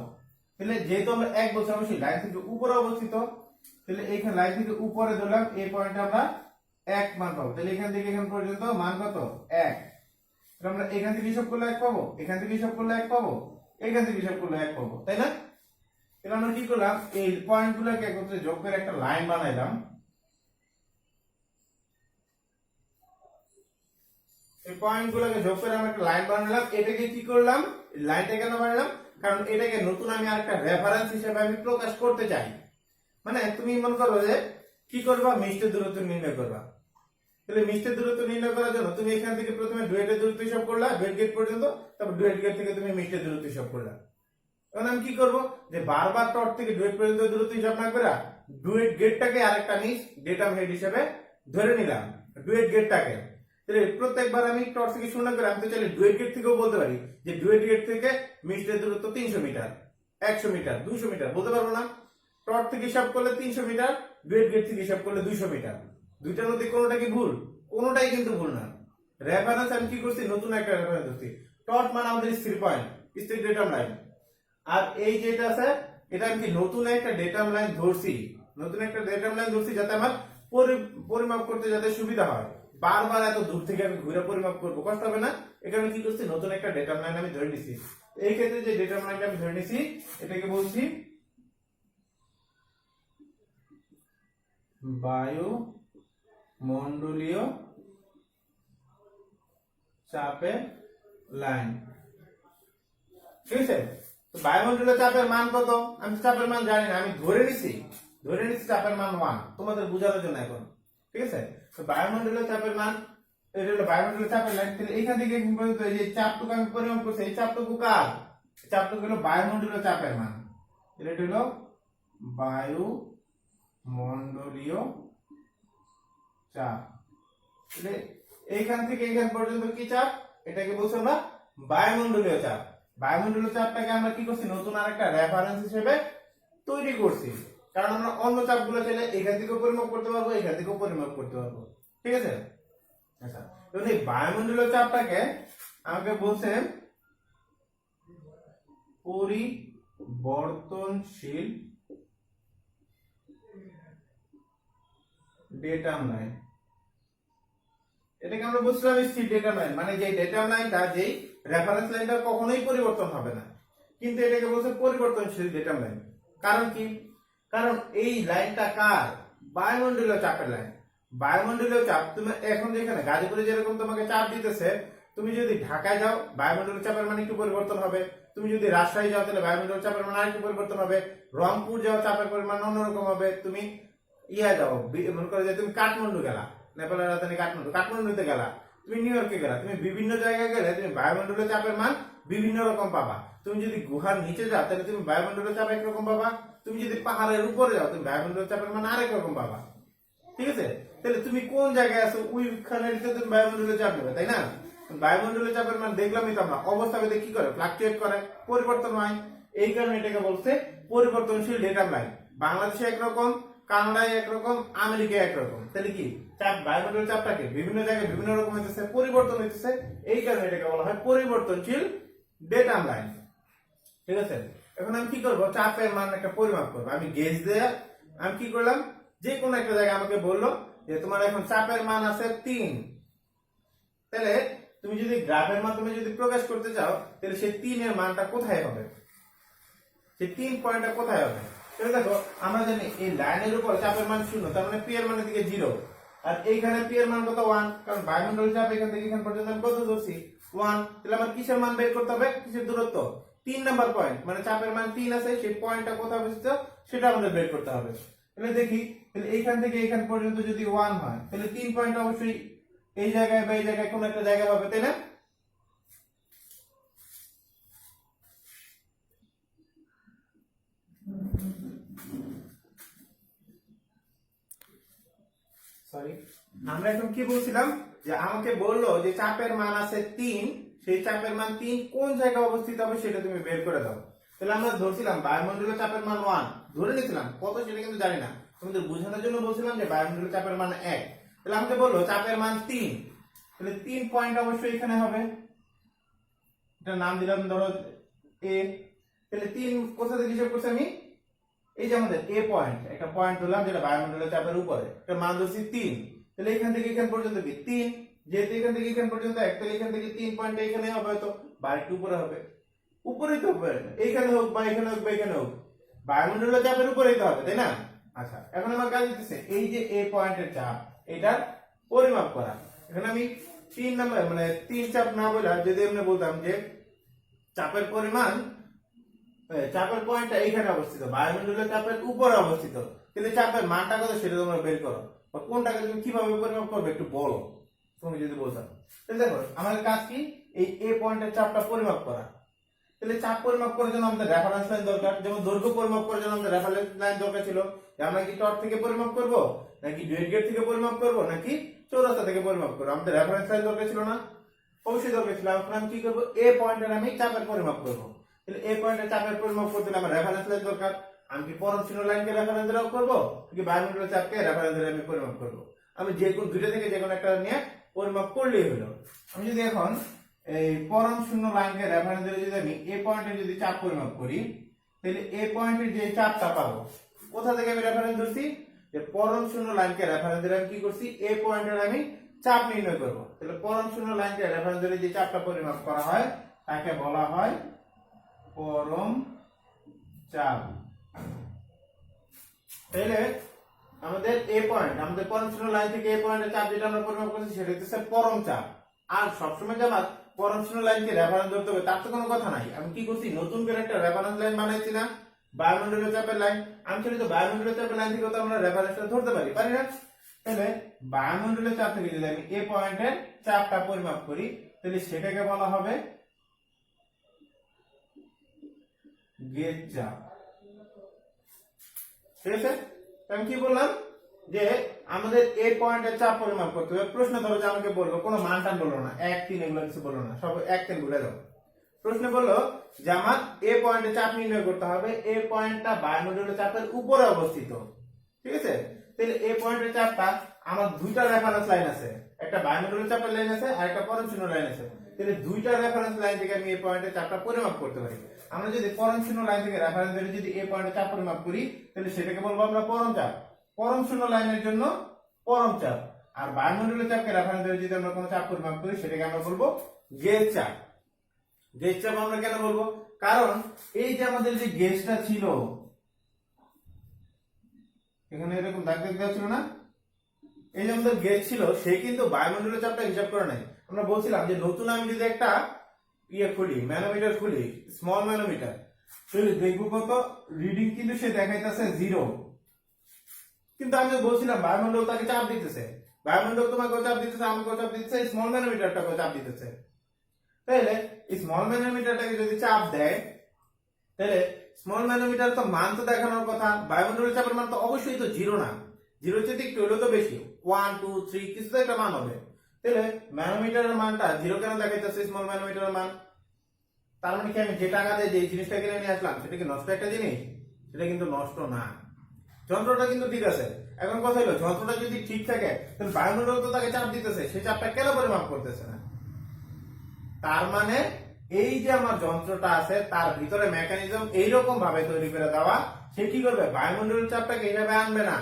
তাহলে যেহেতু আমরা 1 বলছি অবশ্যই লাইন থেকে উপরে অবস্থিত, তাহলে এইখানে লাইন থেকে উপরে ধরলাম, এই পয়েন্টে আমরা 1 মান পাবো। তাহলে এখান থেকে এখান পর্যন্ত মান কত, 1। তাহলে আমরা এখান থেকে হিসাব করলে 1 পাবো, এখান থেকে হিসাব করলে 1 পাবো, এখান থেকে হিসাব করলে 1 পাবো, তাই না? তাহলে আমরা কি করলাম, এই পয়েন্ট গুলোকে একত্রে যোগ করে একটা লাইন বানাইলাম। এই পয়েন্ট গুলোকে যোগ করে আমরা একটা লাইন বানালাম। এটাকে কি করলাম, লাইনটা কেন বানালাম, কারণ এটাকে নতুন আমি আরেকটা রেফারেন্স হিসেবে আমি প্রকাশ করতে চাই। মানে তুমি মনে করো যে কি করবা, মিষ্টের দূরত্ব নির্ণয় করবা। তাহলে মিষ্টের দূরত্ব নির্ণয় করার জন্য তুমি এখান থেকে প্রথমে ডুয়েটের দূরত্ব হিসাব করলা, ডুয়েট গেট পর্যন্ত, তারপর ডুয়েট গেট থেকে তুমি মিষ্টের দূরত্ব হিসাব করলা। এখন আমি কি করব, যে বারবার টট থেকে ডুয়েট পর্যন্ত দূরত্ব হিসাব না করে ডুয়েট গেটটাকে আরেকটা আমি ডেটাম হেড হিসেবে ধরে নিলাম, ডুয়েট গেটটাকে। তাহলে প্রত্যেকবার আমি টট থেকে শূন্য করে আমি তো চাইলে ডুয়েট গেট থেকেও বলতে পারি যে ডুয়েট গেট থেকে মিষ্টের দূরত্ব 300 মিটার, 100 মিটার, 200 মিটার, বলতে পারবো না? টট থেকে হিসাব করলে 300 মিটার, ডুয়েট গেট থেকে হিসাব করলে 200 মিটার। দুইটার মধ্যে কোনোটা কি ভুল? কোনোটাই কিন্তু ভুল না। রেফারেন্স আমি কি করছি, নতুন একটা রেফারেন্স ধরছি। টট মানে আমাদের স্থির পয়েন্ট, স্থির ডেটাম লাইন। আর এই যেটা আছে এটা আমি কি নতুন একটা ডেটাম লাইন ধরছি, নতুন একটা ডেটাম লাইন ধরছি যাতে আমার পরিমাপ করতে যাতে সুবিধা হয়। বারবার এত দূর থেকে আমি ঘুরে পরিমাপ করবো, কষ্ট হবে না। এখানে কি করছি, নতুন একটা ডেটাম লাইন আমি ধরে নিছি। এই ক্ষেত্রে যে ডেটাম লাইনটা আমি ধরে নিছি এটাকে বলছি বায়ুমণ্ডলীয় চাপের লাইন। ঠিক আছে, তো বায়ুমণ্ডলীয় চাপের মান কত, আমি চাপের মান জানি না, আমি ধরে নিছি চাপের মান 1 তোমাদের বোঝানোর জন্য এখন। ঠিক আছে, তো বায়ুমণ্ডলীয় চাপের মান, এটা হলো বায়ুমণ্ডলীয় চাপের লাইন। তাহলে এখান থেকে এখন পর্যন্ত এই যে চাপটুকু আমি পরিমাপ করছি, এই চাপটুকু কার, চাপটুকু হলো বায়ুমণ্ডলীয় চাপের মান। এটা হলো বায়ুমণ্ডলীয় চাপ। তাহলে এইখান থেকে এইখান পর্যন্ত কি চাপ, এটাকে বলছি আমরা বায়ুমণ্ডলীয় চাপ। বায়ুমণ্ডলীয় চাপটাকে আমরা কি করছি, নতুন আরেকটা রেফারেন্স হিসেবে তৈরি করছি, কারণ আমরা অন্য চাপগুলো চাইলে এখান থেকেও পরিমাপ করতে পারবো, এখান থেকেও পরিমাপ করতে পারবো। ঠিক আছে, আচ্ছা, তো এই বায়ুমণ্ডলীয় চাপটাকে আমাকে বলছেন পরিবর্তনশীল ডেটাম লাইন। এটাকে আমরা বলছিলাম স্থির ডেটাম লাইন, মানে যে ডেটাম লাইনটা, যেই রেফারেন্স লাইনটা কখনোই পরিবর্তন হবে না, কিন্তু এটাকে বলছে পরিবর্তনশীল ডেটাম লাইন। কারণ কি, কারণ এই লাইনটা কার, বায়ুমণ্ডলীয় চাপের লাইন। বায়ুমণ্ডলীয় চাপ, তুমি এখন যেখানে গাজীপুরে যেরকম তোমাকে চাপ দিতেছে, তুমি যদি ঢাকায় যাও বায়ুমণ্ডলীয় চাপের মান একটু পরিবর্তন হবে, তুমি যদি রাজশাহী যাও তাহলে বায়ুমণ্ডলীয় চাপের মান আরেকটু পরিবর্তন হবে, রংপুর যাও চাপের পরিমাণ অন্যরকম হবে, তুমি যাও মনে করো যে তুমি কাঠমান্ডু গেলা, নেপালের রাজধানী কাঠমান্ডুতে গেলা, তুমি নিউ ইয়র্কে গেলা, তুমি বিভিন্ন জায়গায় গেলে তুমি বায়ুমণ্ডলীয় চাপের মান বিভিন্ন রকম পাবা। তুমি যদি গুহার নিচে যাও তাহলে তুমি বায়ুমণ্ডলীয় চাপ একরকম পাবা, তুমি যদি পাহাড়ের উপরে যাও তুমি বায়ুমণ্ডলীয় চাপের মান আরেক রকম পাবা। ঠিক ঠিক আছে? তাহলে তুমি কোন জায়গায় আছো ওইখানে তুমি বায়ুমণ্ডলের চাপ নেবে, তাই না? বায়ুমণ্ডলের চাপের মান দেখলামই তো আমরা, অবস্থা ভেদে কি করে ফ্লাকচুয়েট করে, পরিবর্তন হয়। এই কারণে এটাকে বলছে পরিবর্তনশীল ডেটাম লাইন। বাংলাদেশে একরকম, কানাডায় একরকম, আমেরিকায় একরকম। তাহলে কি চাপ, বায়ুমণ্ডলের চাপটাকে বিভিন্ন জায়গায় বিভিন্ন রকম হইতেছে, পরিবর্তন হইতেছে। এই কারণে এটাকে বলা হয় পরিবর্তনশীল ডেটাম লাইন। ঠিক আছে? এখন আমি কি করবো, চাপের মান একটা পরিমাপ করবো। আমি গেজ দিয়ে আমি কি করলাম, যে কোনো একটা জায়গায় আমাকে বললো যে তোমার এখন চাপের মান আছে 3। তাহলে তুমি যদি গ্রাফের মাধ্যমে যদি প্রকাশ করতে চাও, তাহলে সেই 3 এর মানটা কোথায় হবে, সেই 3 পয়েন্টটা কোথায় হবে? তাহলে দেখো, আমরা জানি এই লাইনের উপর চাপের মান 0, তার মানে পি এর মানের দিকে 0, আর এইখানে পি এর মান কত 1, কারণ বায়ুমণ্ডলের চাপ এখান থেকে এখান পর্যন্ত আমি কত ধরছি 1। তাহলে আমার কিসের মান বের করতে হবে, কিসের দূরত্ব, 3 নাম্বার পয়েন্ট, মানে চাপের মান 3 আছে, সেই পয়েন্টটা কোথায় অবস্থিত সেটা আমাদের বের করতে হবে। তাহলে দেখি, তাহলে এইখান থেকে এইখান পর্যন্ত যদি 1 হয়, তাহলে 3 পয়েন্ট অবশ্যই এই জায়গায় বা এই জায়গায় কোন একটা জায়গা হবে, তাই না? সরি, আমরা এখন কি বলছিলাম, যে আমাকে বললো যে চাপের মান আছে 3, সেই চাপের মান 3 কোন জায়গায় অবস্থিত হবে সেটা তুমি বের করে দাও। তাহলে আমরা ধরছিলাম বায়ুমণ্ডলের চাপের মান 1 ধরে নিয়েছিলাম, কত সেটা কিন্তু জানি না, তোমাদের বোঝানোর জন্য বলছিলাম যে বায়ুমণ্ডলের চাপের মান 1। তাহলে আমাকে বললো চাপের মান 3, তাহলে 3 পয়েন্ট অবশ্যই এখানে হবে, এটা নাম দিলাম ধরো এ। তাহলে 3 কোথা থেকে হিসাব করছি আমি, এই যে আমাদের এ পয়েন্ট, একটা পয়েন্ট ধরলাম যেটা বায়ুমণ্ডলের চাপের উপরে, এটা মান ধরছি 3। তাহলে এখান থেকে এখান পর্যন্ত কি 3, যেহেতু এখান থেকে এখান পর্যন্ত 1, তাহলে এখান থেকে 3 পয়েন্ট এখানে হবে, হয়তো বা একটু উপরে হবে, উপরেই তো হবে, এইখানে হোক বা এখানে হোক বা এখানে হোক, বায়ুমণ্ডলের চাপের উপরেই তো হবে, তাই না? আচ্ছা, এখন আমার কাজ হচ্ছে এই যে এ পয়েন্টের চাপ, এটার পরিমাপ করা। এখানে আমি 3 নাম্বার মানে 3 চাপ না বলে যদি আমরা বলতাম যে চাপের পরিমাণ, চাপের পয়েন্টটা এইখানে অবস্থিত, বায়ুমণ্ডলের চাপের উপরে অবস্থিত, কিন্তু চাপের মানটা কত সেটা তোমরা বের করো, বা কোনটাকে তুমি কিভাবে পরিমাপ করবে একটু বলো তুমি যদি বলতাম। তাহলে দেখো আমাদের কাজ কি, এই এ পয়েন্টের চাপটা পরিমাপ করা। তাহলে চাপ পরিমাপ করার জন্য আমাদের রেফারেন্স লাইন দরকার, যেমন দৈর্ঘ্য পরিমাপ করার জন্য আমাদের রেফারেন্স লাইন দরকার ছিল, যে আমরা কি টপ থেকে পরিমাপ করব, নাকি ডুয়েট গেট থেকে পরিমাপ করব, নাকি চৌরাস্তা থেকে পরিমাপ করব, আমাদের রেফারেন্স লাইন দরকার ছিল না? অবশ্যই দরকার ছিল। এখন আমি কি করব, এ পয়েন্টের আমি চাপের পরিমাপ করব। তাহলে এ পয়েন্টের চাপের পরিমাপ করতে হলে আমার রেফারেন্স লাইন দরকার। আমি কি পরম চিহ্ন লাইনকে রেফারেন্স ধরে করব, নাকি বায়ুমণ্ডলের চাপকে রেফারেন্স ধরে আমি পরিমাপ করব? আমি যে কোনো দুটো থেকে যে কোনো একটা নিয়ে পরিমাপ করলেই হলো। আমি যদি এখন এই পরম শূন্য লাইনকে রেফারেন্স ধরে যদি আমি এ পয়েন্টে যদি চাপ পরিমাপ করি, তাহলে এ পয়েন্টের যে চাপটা পাবো, কোথা থেকে আমি রেফারেন্স ধরছি, যে পরম শূন্য লাইনকে রেফারেন্স ধরে আমি কি করছি, এ পয়েন্টের আমি চাপ নির্ণয় করব। তাহলে পরম শূন্য লাইনকে রেফারেন্স ধরে যে চাপটা পরিমাপ করা হয় তাকে বলা হয় পরম চাপ। তাহলে আমাদের এ পয়েন্ট, আমাদের পরম শূন্য লাইন থেকে এ পয়েন্টের চাপ যেটা আমরা পরিমাপ করছি সেটা হচ্ছে পরম চাপ। আর সবসময় যে আমার পরম শূন্য লাইনকে রেফারেন্স ধরতে হবে তার তো কোনো কথা নাই। আমি কি করছি, নতুন করে একটা রেফারেন্স লাইন বানাইছি না, বায়ুমণ্ডলীয় চাপের লাইন। আমি চাইলে তো বায়ুমণ্ডলীয় চাপের লাইন থেকে তো আমরা রেফারেন্সটা ধরতে পারি না? তাহলে বায়ুমণ্ডলীয় চাপ থেকে যদি আমি এ পয়েন্টের চাপটা পরিমাপ করি, তাহলে সেটাকে বলা হবে গেজ চাপ। ঠিক আছে? আমি কি বললাম, যে আমাদের এ পয়েন্টের চাপ পরিমাপ করতে হবে। প্রশ্ন ধরো যে আমাকে বললো, কোনো মান টান বললো না, 1 3 এগুলো কিছু বললো না, সব 1 3 বলে দাও। প্রশ্ন বললো যে আমার এ পয়েন্টে চাপ নির্ণয় করতে হবে, এ পয়েন্টটা বায়ুমণ্ডলীয় চাপের উপরে অবস্থিত। ঠিক আছে? তাহলে এ পয়েন্টের চাপটা আমার দুইটা রেফারেন্স লাইন আছে, একটা বায়ুমণ্ডলীয় চাপের লাইন আছে আর একটা পরম শূন্য লাইন আছে। তাহলে দুইটা রেফারেন্স লাইন থেকে আমি এ পয়েন্টের চাপটা পরিমাপ করতে পারি। আমরা যদি পরম শূন্য লাইন থেকে রেফারেন্স ধরে যদি এ পয়েন্টের চাপ পরিমাপ করি, তাহলে সেটাকে বলবো আমরা পরম চাপ। পরম শূন্য লাইনের জন্য পরম চাপ। আর বায়ুমণ্ডলীয় চাপকে রেফারেন্স ধরে যদি আমরা কোনো চাপ পরিমাপ করি সেটাকে আমরা বলবো গেজ চাপ। গেজ চাপ আমরা কেন বলবো, কারণ এই যে আমাদের যে গেজটা ছিল, এখানে এরকম দাগ দাগ দেওয়া ছিল না, এই যে আমাদের গেজ ছিল, সে কিন্তু বায়ুমণ্ডলীয় চাপটা হিসাব করে নাই। আমরা বলছিলাম যে নতুন আমি যদি একটা খুলি, ম্যানোমিটার খুলি, স্মল ম্যানোমিটার, তাহলে দেখবো কত রিডিং, কিন্তু সে দেখাইতেছে 0। কিন্তু আমি বলছিলাম বায়ুমণ্ডল তাকে চাপ দিতেছে, বায়ুমণ্ডল তোমাকে চাপ দিতেছে, আমাকে চাপ দিতেছে, স্মল ম্যানোমিটারটাকে চাপ দিতেছে। তাহলে এই স্মল ম্যানোমিটারটাকে যদি চাপ দেয়, তাহলে স্মল ম্যানোমিটার তো মান তো দেখানোর কথা, বায়ুমণ্ডলের চাপের মান তো অবশ্যই তো 0 না, জিরোর চেয়ে একটু হলেও তো বেশি, 1 2 3 কিছু তো একটা মান হবে। তাহলে ম্যানোমিটারের মানটা জিরো কেন দেখাইতেছে স্মল ম্যানোমিটারের মান? তার মানে কি আমি যে টাকা দিয়ে যে জিনিসটা কিনে নিয়ে আসলাম সেটা কি নষ্ট একটা জিনিস? সেটা কিন্তু নষ্ট না, যন্ত্রটা কিন্তু ঠিক আছে। এখন কথা হলো যন্ত্রটা যদি ঠিক থাকে তাহলে বায়ুমণ্ডল তো তাকে চাপ দিতেছে, সেই চাপটা কেন পরিমাপ করতেছে না? তার মানে এই যে আমার যন্ত্রটা আছে তার ভিতরে মেকানিজম এইরকম ভাবে তৈরি করে দেওয়া, সে কি করবে বায়ুমণ্ডলের চাপটাকে হিসাবে আনবে না।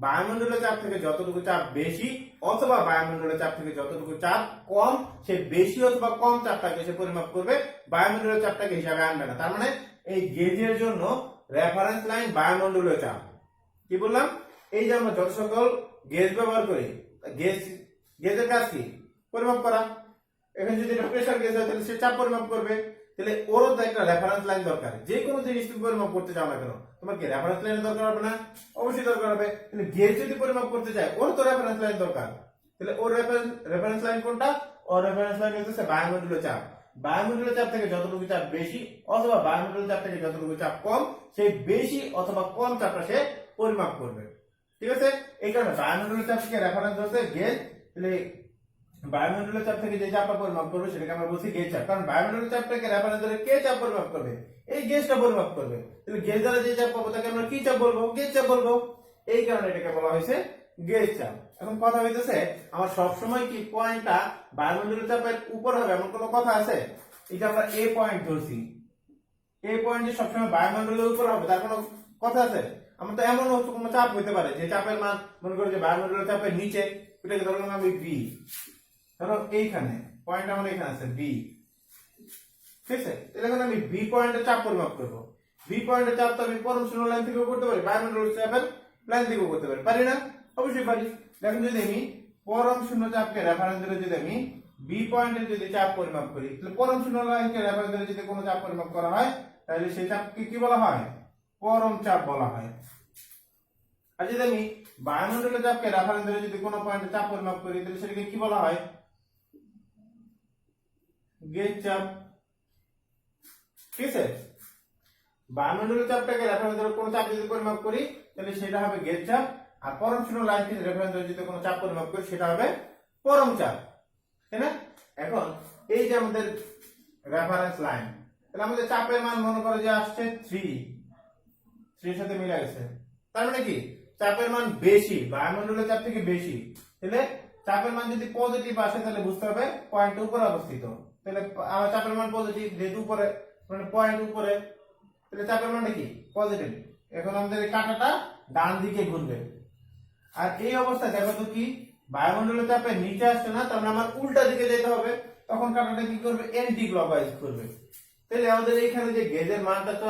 বায়ুমণ্ডলের চাপ থেকে যতটুকু চাপ বেশি অথবা বায়ুমণ্ডলের চাপ থেকে যতটুকু চাপ কম, সে বেশি অথবা কম চাপটাকে সে পরিমাপ করবে, বায়ুমণ্ডলের চাপটাকে হিসাবে আনবে না। তার মানে এই গেজের জন্য রেফারেন্স লাইন বায়ুমণ্ডলীয় চাপ। কি বললাম? এই যে আমরা যত সকল গেজ ব্যবহার করি, গেজের কাজ কি? পরিমাপ করা। এখন যদি এটা প্রেসার গেজ হয় তাহলে সে চাপ পরিমাপ করবে, তাহলে ওরও তো একটা রেফারেন্স লাইন দরকার। যে কোনো জিনিস তুমি পরিমাপ করতে চাও না কেন, তোমার কি রেফারেন্স লাইনের দরকার হবে না? অবশ্যই দরকার হবে। কিন্তু গেজ যদি পরিমাপ করতে চায় ওর তো রেফারেন্স লাইন দরকার। তাহলে ওর রেফারেন্স লাইন কোনটা? ওর রেফারেন্স লাইন হচ্ছে বায়ুমণ্ডলীয় চাপ। বায়ুমণ্ডলীয় চাপ থেকে যতটুকু চাপ বেশি অথবা বায়ুমণ্ডলীয় চাপ থেকে যতটুকু চাপ কম, সেই বেশি অথবা কম চাপটা সে পরিমাপ করবে। ঠিক আছে? এই কারণে বায়ুমণ্ডলীয় চাপ থেকে রেফারেন্স হচ্ছে গেজ। তাহলে বায়ুমণ্ডলীয় চাপ থেকে যে চাপটা পরিমাপ করবে সেটাকে আমরা বলছি গেজ চাপ, কারণ বায়ুমণ্ডলীয় চাপটাকে রেফারেন্স ধরে কে চাপ পরিমাপ করবে? এই গেজটা পরিমাপ করবে। তাহলে গেজ দ্বারা যে চাপ পাবো তাকে আমরা কি চাপ বলবো? গেজ চাপ বলবো। এই কারণে এটাকে বলা হয়েছে গেজ চাপ। এখন কথা হইতেছে আমার সবসময় কি পয়েন্টটা বায়ুমণ্ডলীয় চাপের উপর হবে এমন কোনো কথা আছে? এটা আমরা এ পয়েন্ট ধরছি, এই পয়েন্ট যে সবসময় বায়ুমণ্ডলের উপর হবে তার কোনো কথা আছে? আমার তো এমন কোনো চাপ হইতে পারে যে চাপের মান মনে করি যে বায়ুমণ্ডলের চাপের নিচে, এটাকে ধরলাম আমি বি। ধরো এইখানে পয়েন্ট আমার এখানে আছে বি, ঠিক আছে? এখন আমি বি পয়েন্টে চাপ পরিমাপ করব। বি পয়েন্টে চাপ তো আমি পরম শূন্য লাইন থেকেও করতে পারি, বায়ুমণ্ডলের চাপের লাইন থেকেও করতে পারি, পারি না? অবশ্যই পারি। দেখুন যদি আমি পরম শূন্য চাপকে রেফারেন্স ধরে যদি আমি বি পয়েন্টে যদি চাপ পরিমাপ করি, তাহলে পরম শূন্য লাইনকে রেফারেন্স ধরে যদি কোনো চাপ পরিমাপ করা হয় তাহলে সেই চাপকে কি বলা হয়? পরম চাপ বলা হয়। আর যদি আমি বায়ুমণ্ডলের চাপকে রেফারেন্স ধরে যদি কোনো পয়েন্টে চাপ পরিমাপ করি তাহলে সেটাকে কি বলা হয়? গেজ চাপ। ঠিক আছে? বায়ুমণ্ডলের চাপটাকে রেফারেন্স ধরে কোনো চাপ যদি পরিমাপ করি তাহলে সেটা হবে গেজ চাপ, আর পরম শূন্য লাইনকে রেফারেন্স ধরে যদি কোনো চাপ পরিমাপ করি সেটা হবে পরম চাপ, তাই না? এখন এই যে আমাদের রেফারেন্স লাইন, তাহলে আমাদের চাপের মান মনে করো যে আসছে 3 এর সাথে মিলে গেছে। তার মানে কি চাপের মান বেশি, বায়ুমণ্ডলের চাপ থেকে বেশি। তাহলে চাপের মান যদি পজিটিভ আসে তাহলে বুঝতে হবে পয়েন্ট উপরে অবস্থিত। তাহলে আমার চাপের মান পজিটিভ, যেহেতু উপরে মানে পয়েন্ট উপরে, তাহলে চাপের মানটা কি? পজিটিভ। এখন আমাদের এই কাঁটাটা ডান দিকে ঘুরবে। আর এই অবস্থায় দেখো তো কি বায়ুমণ্ডলের চাপের নিচে আসছে না, তার মানে আমার উল্টা দিকে যেতে হবে। তখন কাঁটাটা কি করবে? এন্টি ক্লকওয়াইজ ঘুরবে। তাহলে আমাদের এইখানে যে গেজের মানটা, তো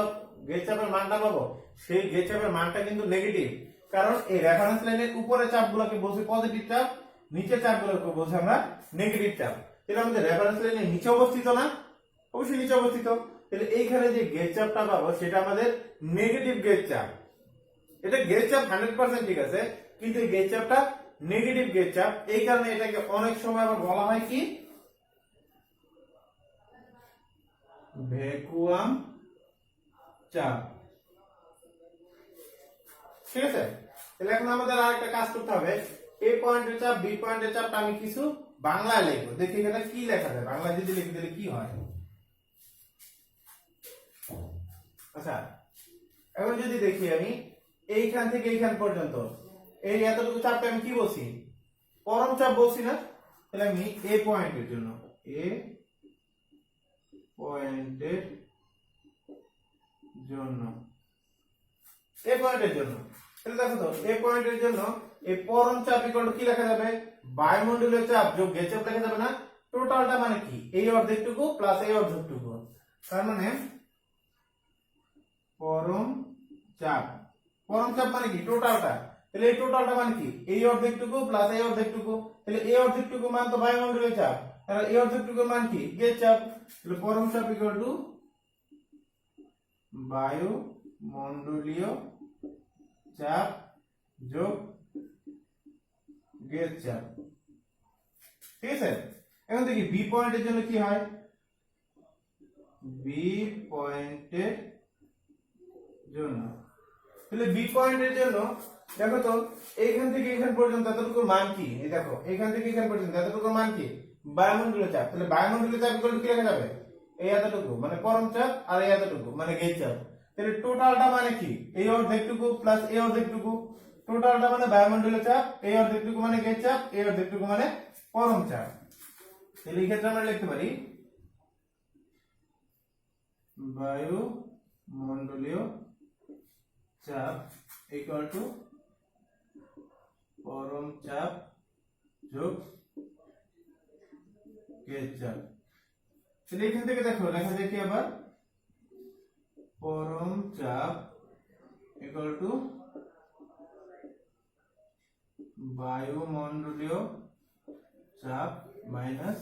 গেজ চাপের মানটা পাবো, সেই গেজ চাপের মানটা কিন্তু নেগেটিভ, কারণ এই রেফারেন্স লাইনের উপরে চাপগুলোকে বলছি পজিটিভ চাপ, নিচের চাপগুলোকে বলছি আমরা নেগেটিভ চাপ। তাহলে আমাদের রেফারেন্স লাইনের নিচে অবস্থিত না? অবশ্যই নিচে অবস্থিত। তাহলে এইখানে যে গেজ চাপটা পাবো সেটা আমাদের নেগেটিভ গেজ চাপ। এটা গেজ চাপ 100% ঠিক আছে, কিন্তু এই গেজ চাপটা নেগেটিভ গেজ চাপ। এই কারণে এটাকে অনেক সময় আবার বলা হয় কি? ভ্যাকুয়াম চাপ। ঠিক আছে? তাহলে এখন আমাদের আরেকটা কাজ করতে হবে, এ পয়েন্টের চাপ বি পয়েন্টের চাপটা আমি কিছু বাংলায় লিখবো। দেখি এখানে কি লেখা যায়, বাংলা যদি লিখে দিলে কি হয়। আচ্ছা, এখন যদি দেখি আমি এইখান থেকে এইখান পর্যন্ত এই এতটুকু চাপটা আমি কি বলছি? পরম চাপ বলছি না? তাহলে আমি এ পয়েন্টের জন্য, এ পয়েন্টের জন্য, এ পয়েন্টের জন্য, তাহলে দেখো তো এ পয়েন্টের জন্য এই পরম চাপ ইকুয়াল টু কি লেখা যাবে? বায়ুমণ্ডলীয় চাপ যোগ গেজ চাপ লেখা যাবে না? টোটালটা মানে কি? এই অর্ধেকটুকু প্লাস এই অর্ধেকটুকু, তার মানে পরম চাপ। পরম চাপ মানে কি? টোটালটা। তাহলে এই টোটালটা মানে কি? এই অর্ধেকটুকু প্লাস এই অর্ধেকটুকু। তাহলে এই অর্ধেকটুকু মান তো বায়ুমণ্ডলীয় চাপ, তাহলে এই অর্ধেকটুকুর মান কি? গেজ চাপ। তাহলে পরম চাপ ইকুয়াল টু বায়ুমণ্ডলীয় চাপ যোগ গেজ চাপ। ঠিক আছে? এখন দেখি বি পয়েন্টের জন্য কি হয়। বি পয়েন্টের জন্য তাহলে বি পয়েন্টের জন্য দেখো তো এইখান থেকে এখান পর্যন্ত এতটুকু মান কি, এই দেখো এখান থেকে এখান পর্যন্ত এতটুকু মান কি, বায়ুমণ্ডলীয় চাপ। তাহলে বায়ুমণ্ডলীয় চাপ কি লেখা যাবে, এই এতটুকু মানে পরম চাপ, আর এই এতটুকু মানে গেজ চাপ। তাহলে টোটালটা মানে কি, এই অর্ধেকটুকু প্লাস এই অর্ধেকটুকু, টোটালটা মানে বায়ুমণ্ডলীয় চাপ, এই অর্ধেকটুকু মানে গেজ চাপ, এই অর্ধেকটুকু মানে পরম চাপ। তাহলে এই ক্ষেত্রে আমরা লিখতে পারি বায়ুমণ্ডলীয় চাপ ইকুয়াল টু পরম চাপ যোগ গেজ চাপ। তাহলে এখান থেকে দেখো লেখা যায় কি আবার, পরম চাপ ইকুয়াল টু বায়ুমণ্ডলীয় চাপ মাইনাস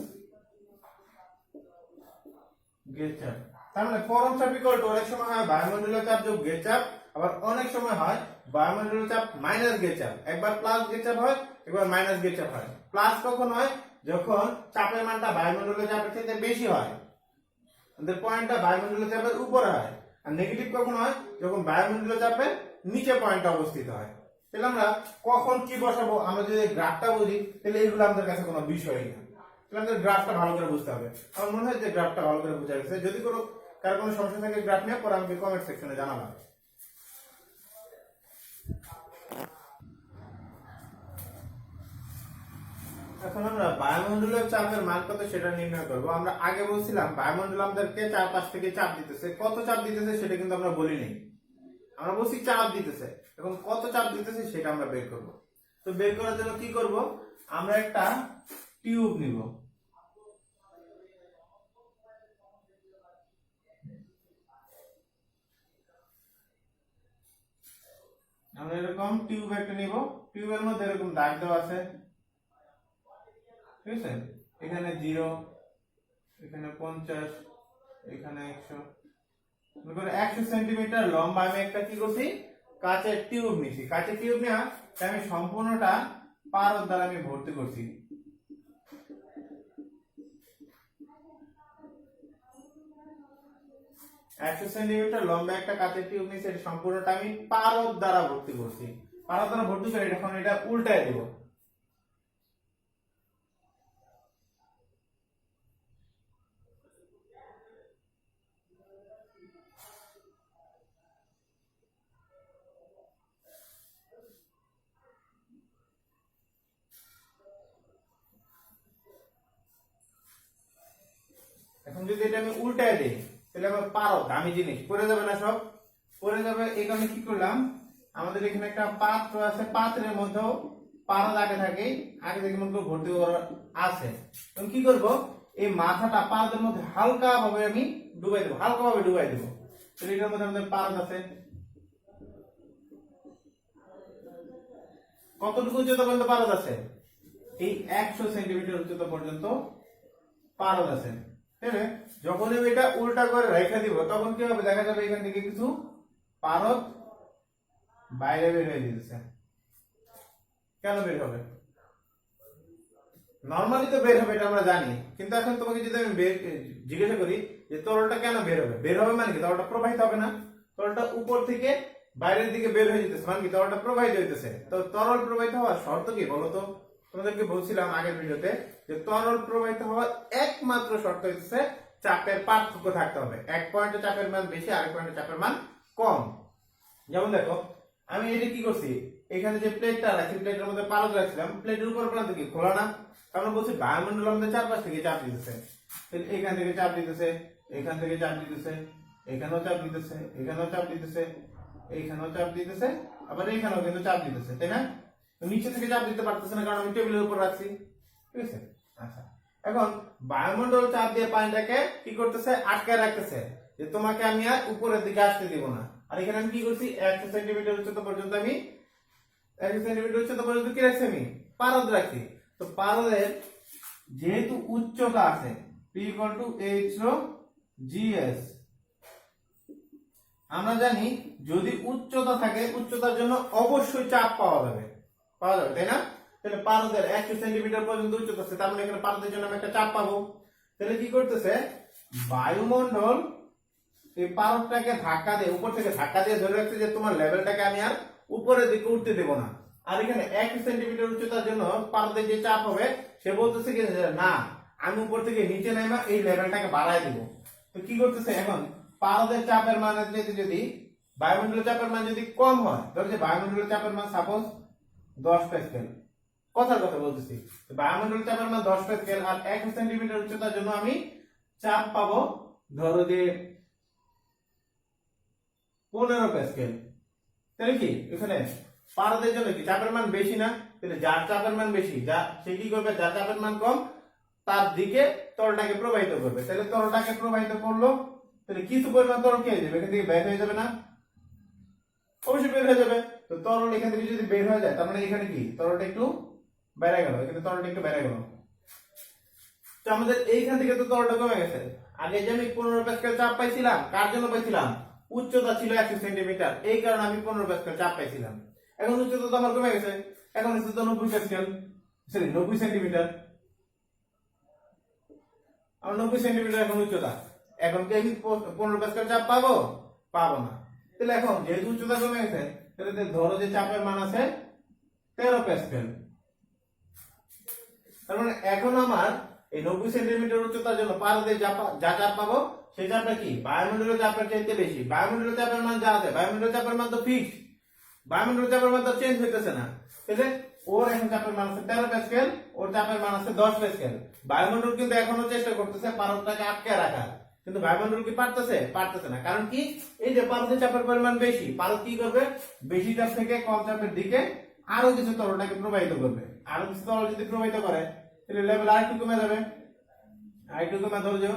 গেজ চাপ। তার মানে পরম চাপ ইকুয়াল টু অনেক সময় হয় বায়ুমণ্ডলীয় চাপ যোগ গেজ চাপ, আবার অনেক সময় হয় বায়ুমণ্ডলীয় চাপ মাইনাস গেজ চাপ। একবার প্লাস গেজ চাপ হয়, একবার মাইনাস গেজ চাপ হয়। প্লাস কখন হয়, যখন চাপের মানটা বায়ুমণ্ডলীয় চাপের থেকে বেশি হয়, আমাদের পয়েন্টটা বায়ুমণ্ডলীয় চাপের উপরে হয়। আর নেগেটিভ কখন হয়, যখন বায়ুমণ্ডলীয় চাপের নিচে পয়েন্টটা অবস্থিত হয়। তাহলে আমরা কখন কি বসাবো, আমরা যদি গ্রাফটা বুঝি তাহলে এইগুলো আমাদের কাছে কোনো বিষয়ই না। তাহলে আমাদের গ্রাফটা ভালো করে বুঝতে হবে। আমার মনে হয় যে গ্রাফটা ভালো করে বোঝা গেছে। যদি কারো কোনো সমস্যা থাকে গ্রাফ নিয়ে পরে আমাকে কমেন্ট সেকশনে জানাবেন। এখন আমরা বায়ুমণ্ডলীয় চাপের মান কত সেটা নির্ণয় করব। আমরা আগে বলছিলাম বায়ুমণ্ডল আমাদেরকে চারপাশ থেকে চাপ দিতেছে, কত চাপ দিতেছে সেটা কিন্তু আমরা বলিনি। আমরা বলছি চাপ দিতেছে, এখন কত চাপ দিতেছে সেটা আমরা বের করব। তো বের করার জন্য কি করব, আমরা একটা টিউব নিব। আমরা এরকম টিউব একটা নিব, টিউবের মধ্যে এরকম দাগ দেওয়া আছে, ঠিক আছে। এখানে 0, এখানে 50, এখানে 100, 100 সেন্টিমিটার লম্বা আমি একটা কি করছি, কাচের টিউব নিছি। কাচের টিউব নেওয়া আমি সম্পূর্ণটা পারদ দ্বারা আমি ভর্তি করছি। একশো সেন্টিমিটার লম্বা একটা কাচের টিউব নিছি, এটা সম্পূর্ণটা আমি পারদ দ্বারা ভর্তি করছি। পারদ দ্বারা ভর্তি করে এখন এটা উল্টায় দিব। এখন যদি এটা আমি উল্টায় দিই তাহলে আমার পারদ দামি জিনিস পড়ে যাবে না, সব পড়ে যাবে। এই কারণে কি করলাম, আমাদের এখানে একটা পাত্র আছে, পাত্রের মধ্যেও পারদ আগে থাকে, আগে থেকে মনে করে ভর্তি করা আছে। তখন কি করব, এই মাথাটা পারদের মধ্যে হালকা ভাবে আমি ডুবাই দেবো, হালকা ভাবে ডুবাই দেবো। তাহলে এটার মধ্যে আমাদের পারদ আছে। কতটুকু উচ্চতা পর্যন্ত পারদ আছে, এই 100 সেন্টিমিটার উচ্চতা পর্যন্ত পারদ আছে। যখন আমি এটা উল্টা করে রেখে দিব তখন কি হবে, দেখা যাবে এখান থেকে কিছু পারদ বাইরে বের হয়ে দিতেছে। কেন বের হবে, নরমালি তো বের হবে এটা আমরা জানি, কিন্তু এখন তোমাকে যদি আমি জিজ্ঞাসা করি যে তরলটা কেন বের হবে, বের হবে মানে কি, তরলটা প্রবাহিত হবে না, তরলটা উপর থেকে বাইরের দিকে বের হয়ে যেতেছে মানে কি, তরলটা প্রবাহিত হইতেছে। তো তরল প্রবাহিত হওয়ার শর্ত কি বলতো, তোমাদেরকে বলছিলাম আগের ভিডিওতে যে তরল প্রবাহিত হওয়ার একমাত্র শর্ত হচ্ছে চাপের পার্থক্য থাকতে হবে। এক পয়েন্টে চাপের মান বেশি, আরেক পয়েন্টে চাপের মান কম। যেমন দেখো আমি এটা কি করছি, এখানে যে প্লেটটা রাখছি, প্লেটের মধ্যে পারদ রাখছিলাম, প্লেটের উপর প্রান্ত কি খোলা না, আমরা বলছি বায়ুমণ্ডল আমাদের চারপাশ থেকে চাপ দিতেছে। এখান থেকে চাপ দিতেছে, এখান থেকে চাপ দিতেছে, এখানেও চাপ দিতেছে, এখানেও চাপ দিতেছে, এইখানেও চাপ দিতেছে, আবার এইখানেও কিন্তু চাপ দিতেছে, তাই না। নিচে থেকে চাপ দিতে পারতেছে না কারণ আমি টেবিলের উপর রাখছি, ঠিক আছে। আচ্ছা, এখন বায়ুমণ্ডল চাপ দিয়ে পানিটাকে কি করতেছে, আটকায় রাখতেছে, যে তোমাকে আমি আর উপরের দিকে আসতে দিব না। আর এখানে আমি কি করছি, 100 সেন্টিমিটার উচ্চতা পর্যন্ত আমি 100 সেন্টিমিটার উচ্চতা পর্যন্ত কি রাখছি, আমি পারদ রাখছি। তো পারদের যেহেতু উচ্চতা আছে, P = H/GS, আমরা জানি যদি উচ্চতা থাকে উচ্চতার জন্য অবশ্যই চাপ পাওয়া যাবে, তাই না। তাহলে পারদের 100 সেন্টিমিটার পর্যন্ত উচ্চতা আছে, তার মানে এখানে পারদের জন্য আমি একটা চাপ পাবো। তাহলে কি করতেছে, বায়ুমণ্ডল এই পারদটাকে ধাক্কা দিয়ে উপর থেকে ধাক্কা দিয়ে ধরে রাখছে যে তোমার লেভেলটাকে আমি আর উপরের দিকে উঠতে দেব না। আর এখানে 1 সেন্টিমিটার উচ্চতার জন্য পারদে যে চাপ হবে সে বলতেছে কি যে না আমি উপর থেকে নিচে নেমে এই লেভেলটাকে বাড়ায় দিব। তো কি করতেছে এখন পারদের চাপের মান যদি বায়ুমণ্ডলের চাপের মান যদি কম হয়, ধরো যে বায়ুমণ্ডলের চাপের মান সাপোজ 10 প্যাসকেল, কথার কথা বলতেছি, বায়ুমণ্ডলের চাপের মান 10 প্যাসকেল আর 1 সেন্টিমিটার উচ্চতার জন্য আমি চাপ পাবো ধরো যে 15 প্যাসকেল। তাহলে কি এখানে পারদের জন্য কি চাপের মান বেশি না? তাহলে যার চাপের মান বেশি সে কি করবে, যার চাপের মান কম তার দিকে তরলটাকে প্রবাহিত করবে। তাহলে তরলটাকে প্রবাহিত করলো, তাহলে কিছু পরিমাণ তরল কি হয়ে যাবে, এখান থেকে বের হয়ে যাবে না? অবশ্যই বের হয়ে যাবে। তো তরল এখান থেকে যদি বের হয়ে যায় তার মানে এখানে কি তরলটা একটু বেড়ে গেল, এখানে তরলটা একটু বেড়ে গেল। তো আমাদের এইখান থেকে তো তরলটা কমে গেছে। আগে যে আমি 15 প্যাসকেল চাপ পাইছিলাম, কার জন্য পাইছিলাম? উচ্চতা ছিল 100 সেন্টিমিটার, এই কারণে আমি 15 প্যাসকেল চাপ পাইছিলাম। এখন উচ্চতা তো আমার কমে গেছে, এখন হচ্ছে তো 90 প্যাসকেল, সরি 90 সেন্টিমিটার। আমার 90 সেন্টিমিটার এখন উচ্চতা, এখন কি আমি 15 প্যাসকেল চাপ পাবো? পাবো না। তাহলে এখন যেহেতু উচ্চতা কমে গেছে, তাহলে ধরো যে চাপের মান আছে 13 প্যাসকেল। তার মানে এখন আমার এই 90 সেন্টিমিটার উচ্চতার জন্য পারদে যা চাপ পাবো সেই চাপটা কি বায়ুমণ্ডলের চাপের চাইতে বেশি। বায়ুমণ্ডলের চাপের মান যা আছে, বায়ুমণ্ডলের চাপের মান তো ফিক্সড, বায়ুমণ্ডলের চাপের মান তো চেঞ্জ হইতেছে না। তাহলে ওর এখন চাপের মান আছে 13 প্যাসকেল, ওর চাপের মান আছে 10 প্যাসকেল। বায়ুমণ্ডল কিন্তু এখনো চেষ্টা করতেছে পারদটাকে আটকে রাখার, কিন্তু বায়ুমণ্ডল কি পারতেছে? পারতেছে না। কারণ কি এই যে পারদের চাপের পরিমাণ বেশি, পারদ কি করবে বেশি চাপ থেকে কম চাপের দিকে আরো কিছু তরলটাকে প্রবাহিত করবে। আরো কিছু তরল যদি প্রবাহিত করে তাহলে লেভেল আরেকটু কমে যাবে, আরেকটু কমে ধরো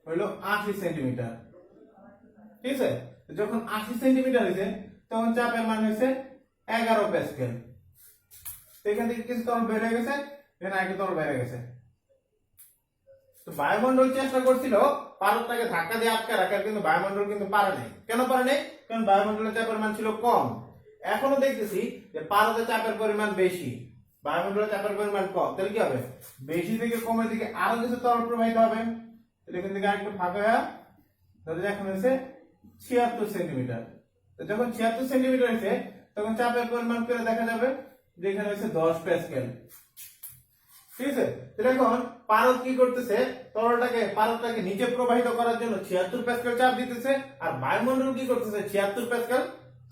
হইলো 80 সেন্টিমিটার। ঠিক আছে, যখন 80 সেন্টিমিটার হয়েছে তখন চাপের মান হয়েছে 11 প্যাসকেল। এখান থেকে কিছু তরল বের হয়ে গেছে, এখানে আরেকটু তরল বের হয়ে গেছে। তো বায়ুমণ্ডল চেষ্টা করছিল পারদটাকে ধাক্কা দিয়ে আটকে রাখার, কিন্তু বায়ুমণ্ডল কিন্তু পারে নাই। কেন পারে নাই? কারণ বায়ুমণ্ডলের চাপের মান ছিল কম। এখনো দেখতেছি যে পারদের চাপের পরিমাণ বেশি, বায়ুমণ্ডলের চাপের পরিমাণ কম। তাহলে কি হবে, বেশি থেকে কমের দিকে আরো কিছু তরল প্রবাহিত হবে। তাহলে এখান থেকে আরেকটু ফাঁকা হয়ে ধরো এখন হয়েছে 76 সেন্টিমিটার। তো যখন 76 সেন্টিমিটার হয়েছে তখন চাপের পরিমাণ করে দেখা যাবে যে এখানে হয়েছে 10 প্যাসকেল। ঠিক আছে, তাহলে এখন পারদ কি করতেছে, পারদটাকে নিচে প্রবাহিত করার জন্য 76 প্যাসকেল চাপ দিতেছে, আর বায়ুমণ্ডল কি করতেছে 76 প্যাসকেল,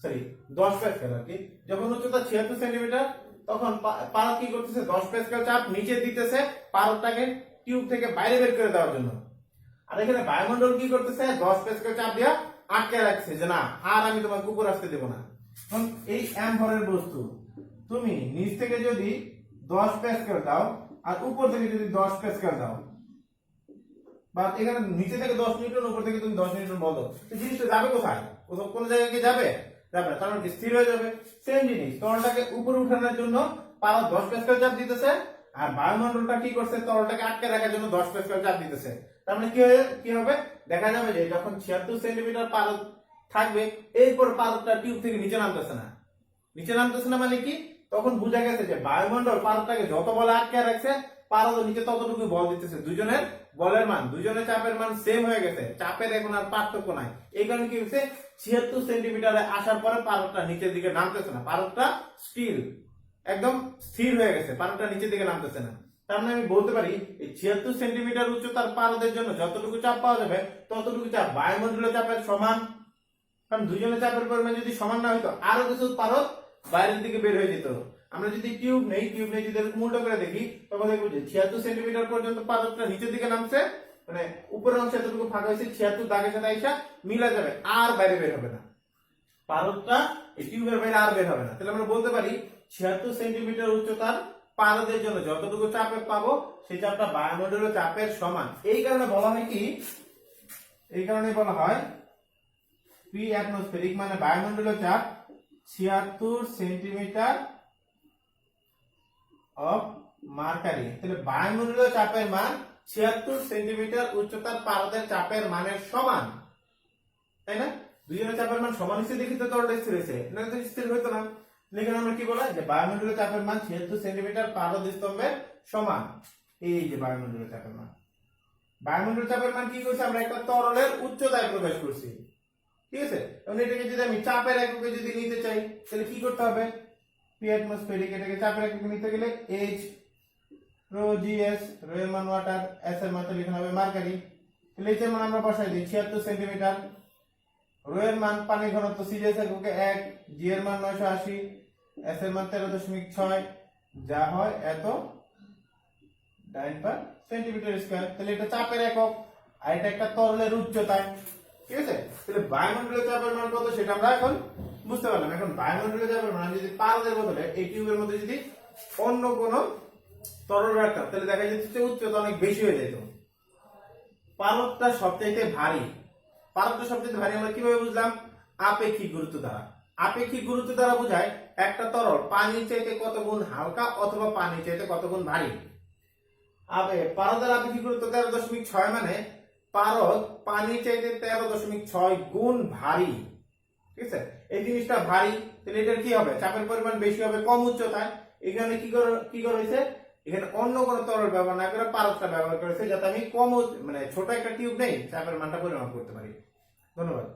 সরি 10 প্যাসকেল আর কি। যখন উচ্চতা 76 সেন্টিমিটার তখন পারদ কি করতেছে 10 প্যাসকেল চাপ নিচে দিতেছে পারদটাকে টিউব থেকে বাইরে বের করে দেওয়ার জন্য। আর এখানে বায়ুমণ্ডল কি করতেছে 10 প্যাসকেল চাপ দিয়া আটকে রাখছে যে না আর আমি তোমাকে উপর আসতে দেব না। এখন এই এম ভরের বস্তু তুমি নিচ থেকে যদি 10 প্যাসকেল দাও আর উপর থেকে যদি 10 প্যাসকেল দাও, বা এখানে নিচে থেকে 10 নিউটন, উপর থেকে তুমি 10 নিউটন বলো, এই জিনিসটা যাবে কোথায়? কোন জায়গায় কি যাবে? যাবে না, কারণ কি স্থির হয়ে যাবে। সেম জিনিস তরলটাকে উপরে উঠানোর জন্য পারদ 10 প্যাসকেল চাপ দিতেছে, আর বায়ুমণ্ডলটা কি করছে তরলটাকে আটকে রাখার জন্য 10 প্যাসকেল চাপ দিতেছে। তার মানে কি হবে দেখা যাবে যে যখন 76 সেন্টিমিটার পারদ থাকবে এরপর পারদটা টিউব থেকে নিচে নামতেছে না। নিচে নামতেছে না মানে কি, তখন বোঝা গেছে যে বায়ুমণ্ডল পারদটাকে যত বলে আটকে রাখছে পারদ নিচে ততটুকু বল দিতেছে। দুজনের বলের মান, দুজনের চাপের মান সেম হয়ে গেছে, চাপের এখন আর পার্থক্য নাই। এই কারণে কি হচ্ছে 76 সেন্টিমিটারে আসার পরে পারদটা নিচের দিকে নামতেছে না, পারদটা স্টিল একদম স্থির হয়ে গেছে, পারদটা নিচের দিকে নামতেছে না। তার মানে আমি বলতে পারি এই 76 সেন্টিমিটার উচ্চতার পারদের জন্য যতটুকু চাপ পাওয়া যাবে ততটুকু চাপ বায়ুমণ্ডলের চাপের সমান। কারণ দুজনের চাপের পরিমাণ যদি সমান না হইতো আরো কিছু পারদ বাইরের দিকে বের হয়ে যেত। আমরা যদি টিউব নেই যদি এরকম উল্টো করে দেখি তখন দেখবো যে 76 সেন্টিমিটার পর্যন্ত পারদটা নিচের দিকে নামছে, মানে উপরের অংশ এতটুকু ফাঁকা হয়েছে 76 দাগের সাথে আইসা মিলা যাবে, আর বাইরে বের হবে না, পারদটা এই টিউবের বাইরে আর বের হবে না। তাহলে আমরা বলতে পারি 76 সেন্টিমিটার উচ্চতার পারদের জন্য যতটুকু চাপে পাবো সেই চাপটা বায়ুমণ্ডলীয় চাপের সমান। এই কারণে বলা হয় কি, এই কারণে বলা হয় পি অ্যাটমসফেরিক, মানে বায়ুমণ্ডলীয় চাপ 76 সেন্টিমিটার অফ মার্কারি। তাহলে বায়ুমণ্ডলীয় চাপের মান 76 সেন্টিমিটার উচ্চতার পারদের চাপের মানের সমান, তাই না? দুজনের চাপের মান সমান হিসেবে দেখি তো তরলটা স্থির হয়েছে, না তো স্থির হইতো না। এখানে আমরা কি বলা যে বায়ুমণ্ডলীয় চাপের মান 76 সেন্টিমিটার পারদ স্তম্ভের সমান। এই যে বায়ুমণ্ডলীয় চাপের মান, বায়ুমণ্ডলীয় চাপের মান কি করছে, আমরা একটা তরলের উচ্চতায় প্রকাশ করছি। ঠিক আছে। এবং এটাকে যদি আমি চাপের এককে যদি নিতে চাই তাহলে কি করতে হবে, পি অ্যাটমসফেরিক, এটাকে চাপের এককে নিতে গেলে এইচ রো জিএস, রো এর মান ওয়াটার, এস এর মান লিখতে হবে মার্কারি, তাহলে এইচ এর মান আমরা বসাই দিই 76 সেন্টিমিটার, রো এর মান পানির ঘনত্ব সিজিএস এককে 1, জি এর মান 980, এস এর মান 13.6, যা হয় এত ডাইন পার সেন্টিমিটার স্কয়ার। তাহলে এটা চাপের একক, আর এটা একটা তরলের উচ্চতায়। ঠিক আছে, তাহলে বায়ুমণ্ডলীয় চাপের মান কত সেটা আমরা এখন বুঝতে পারলাম। এখন বায়ুমণ্ডলীয় চাপের মান যদি পারদের বদলে এই টিউবের মধ্যে যদি অন্য কোনো তরল রাখতাম তাহলে দেখা যেত উচ্চতা অনেক বেশি হয়ে যেত। পারদটা সবচাইতে ভারী, পারদটা সবচাইতে ভারী আমরা কিভাবে বুঝলাম, আপেক্ষিক গুরুত্ব দ্বারা। আপেক্ষিক গুরুত্ব দ্বারা বোঝায় একটা তরল পানির চাইতে কত গুণ হালকা অথবা পানির চাইতে কত গুণ ভারী। পারদের আপেক্ষিক গুরুত্ব 13.6 মানে পারদ পানির চাইতে 13.6 গুণ ভারী। ঠিক আছে, এই জিনিসটা ভারী, তাহলে এটার কি হবে, চাপের পরিমাণ বেশি হবে কম উচ্চতায়। এখানে কি করেছে, এখানে অন্য কোনো তরল ব্যবহার না করে পারদটা ব্যবহার করেছে, যাতে আমি কম মানে ছোট একটা টিউব নেই চাপের মানটা পরিমাপ করতে পারি। ধন্যবাদ।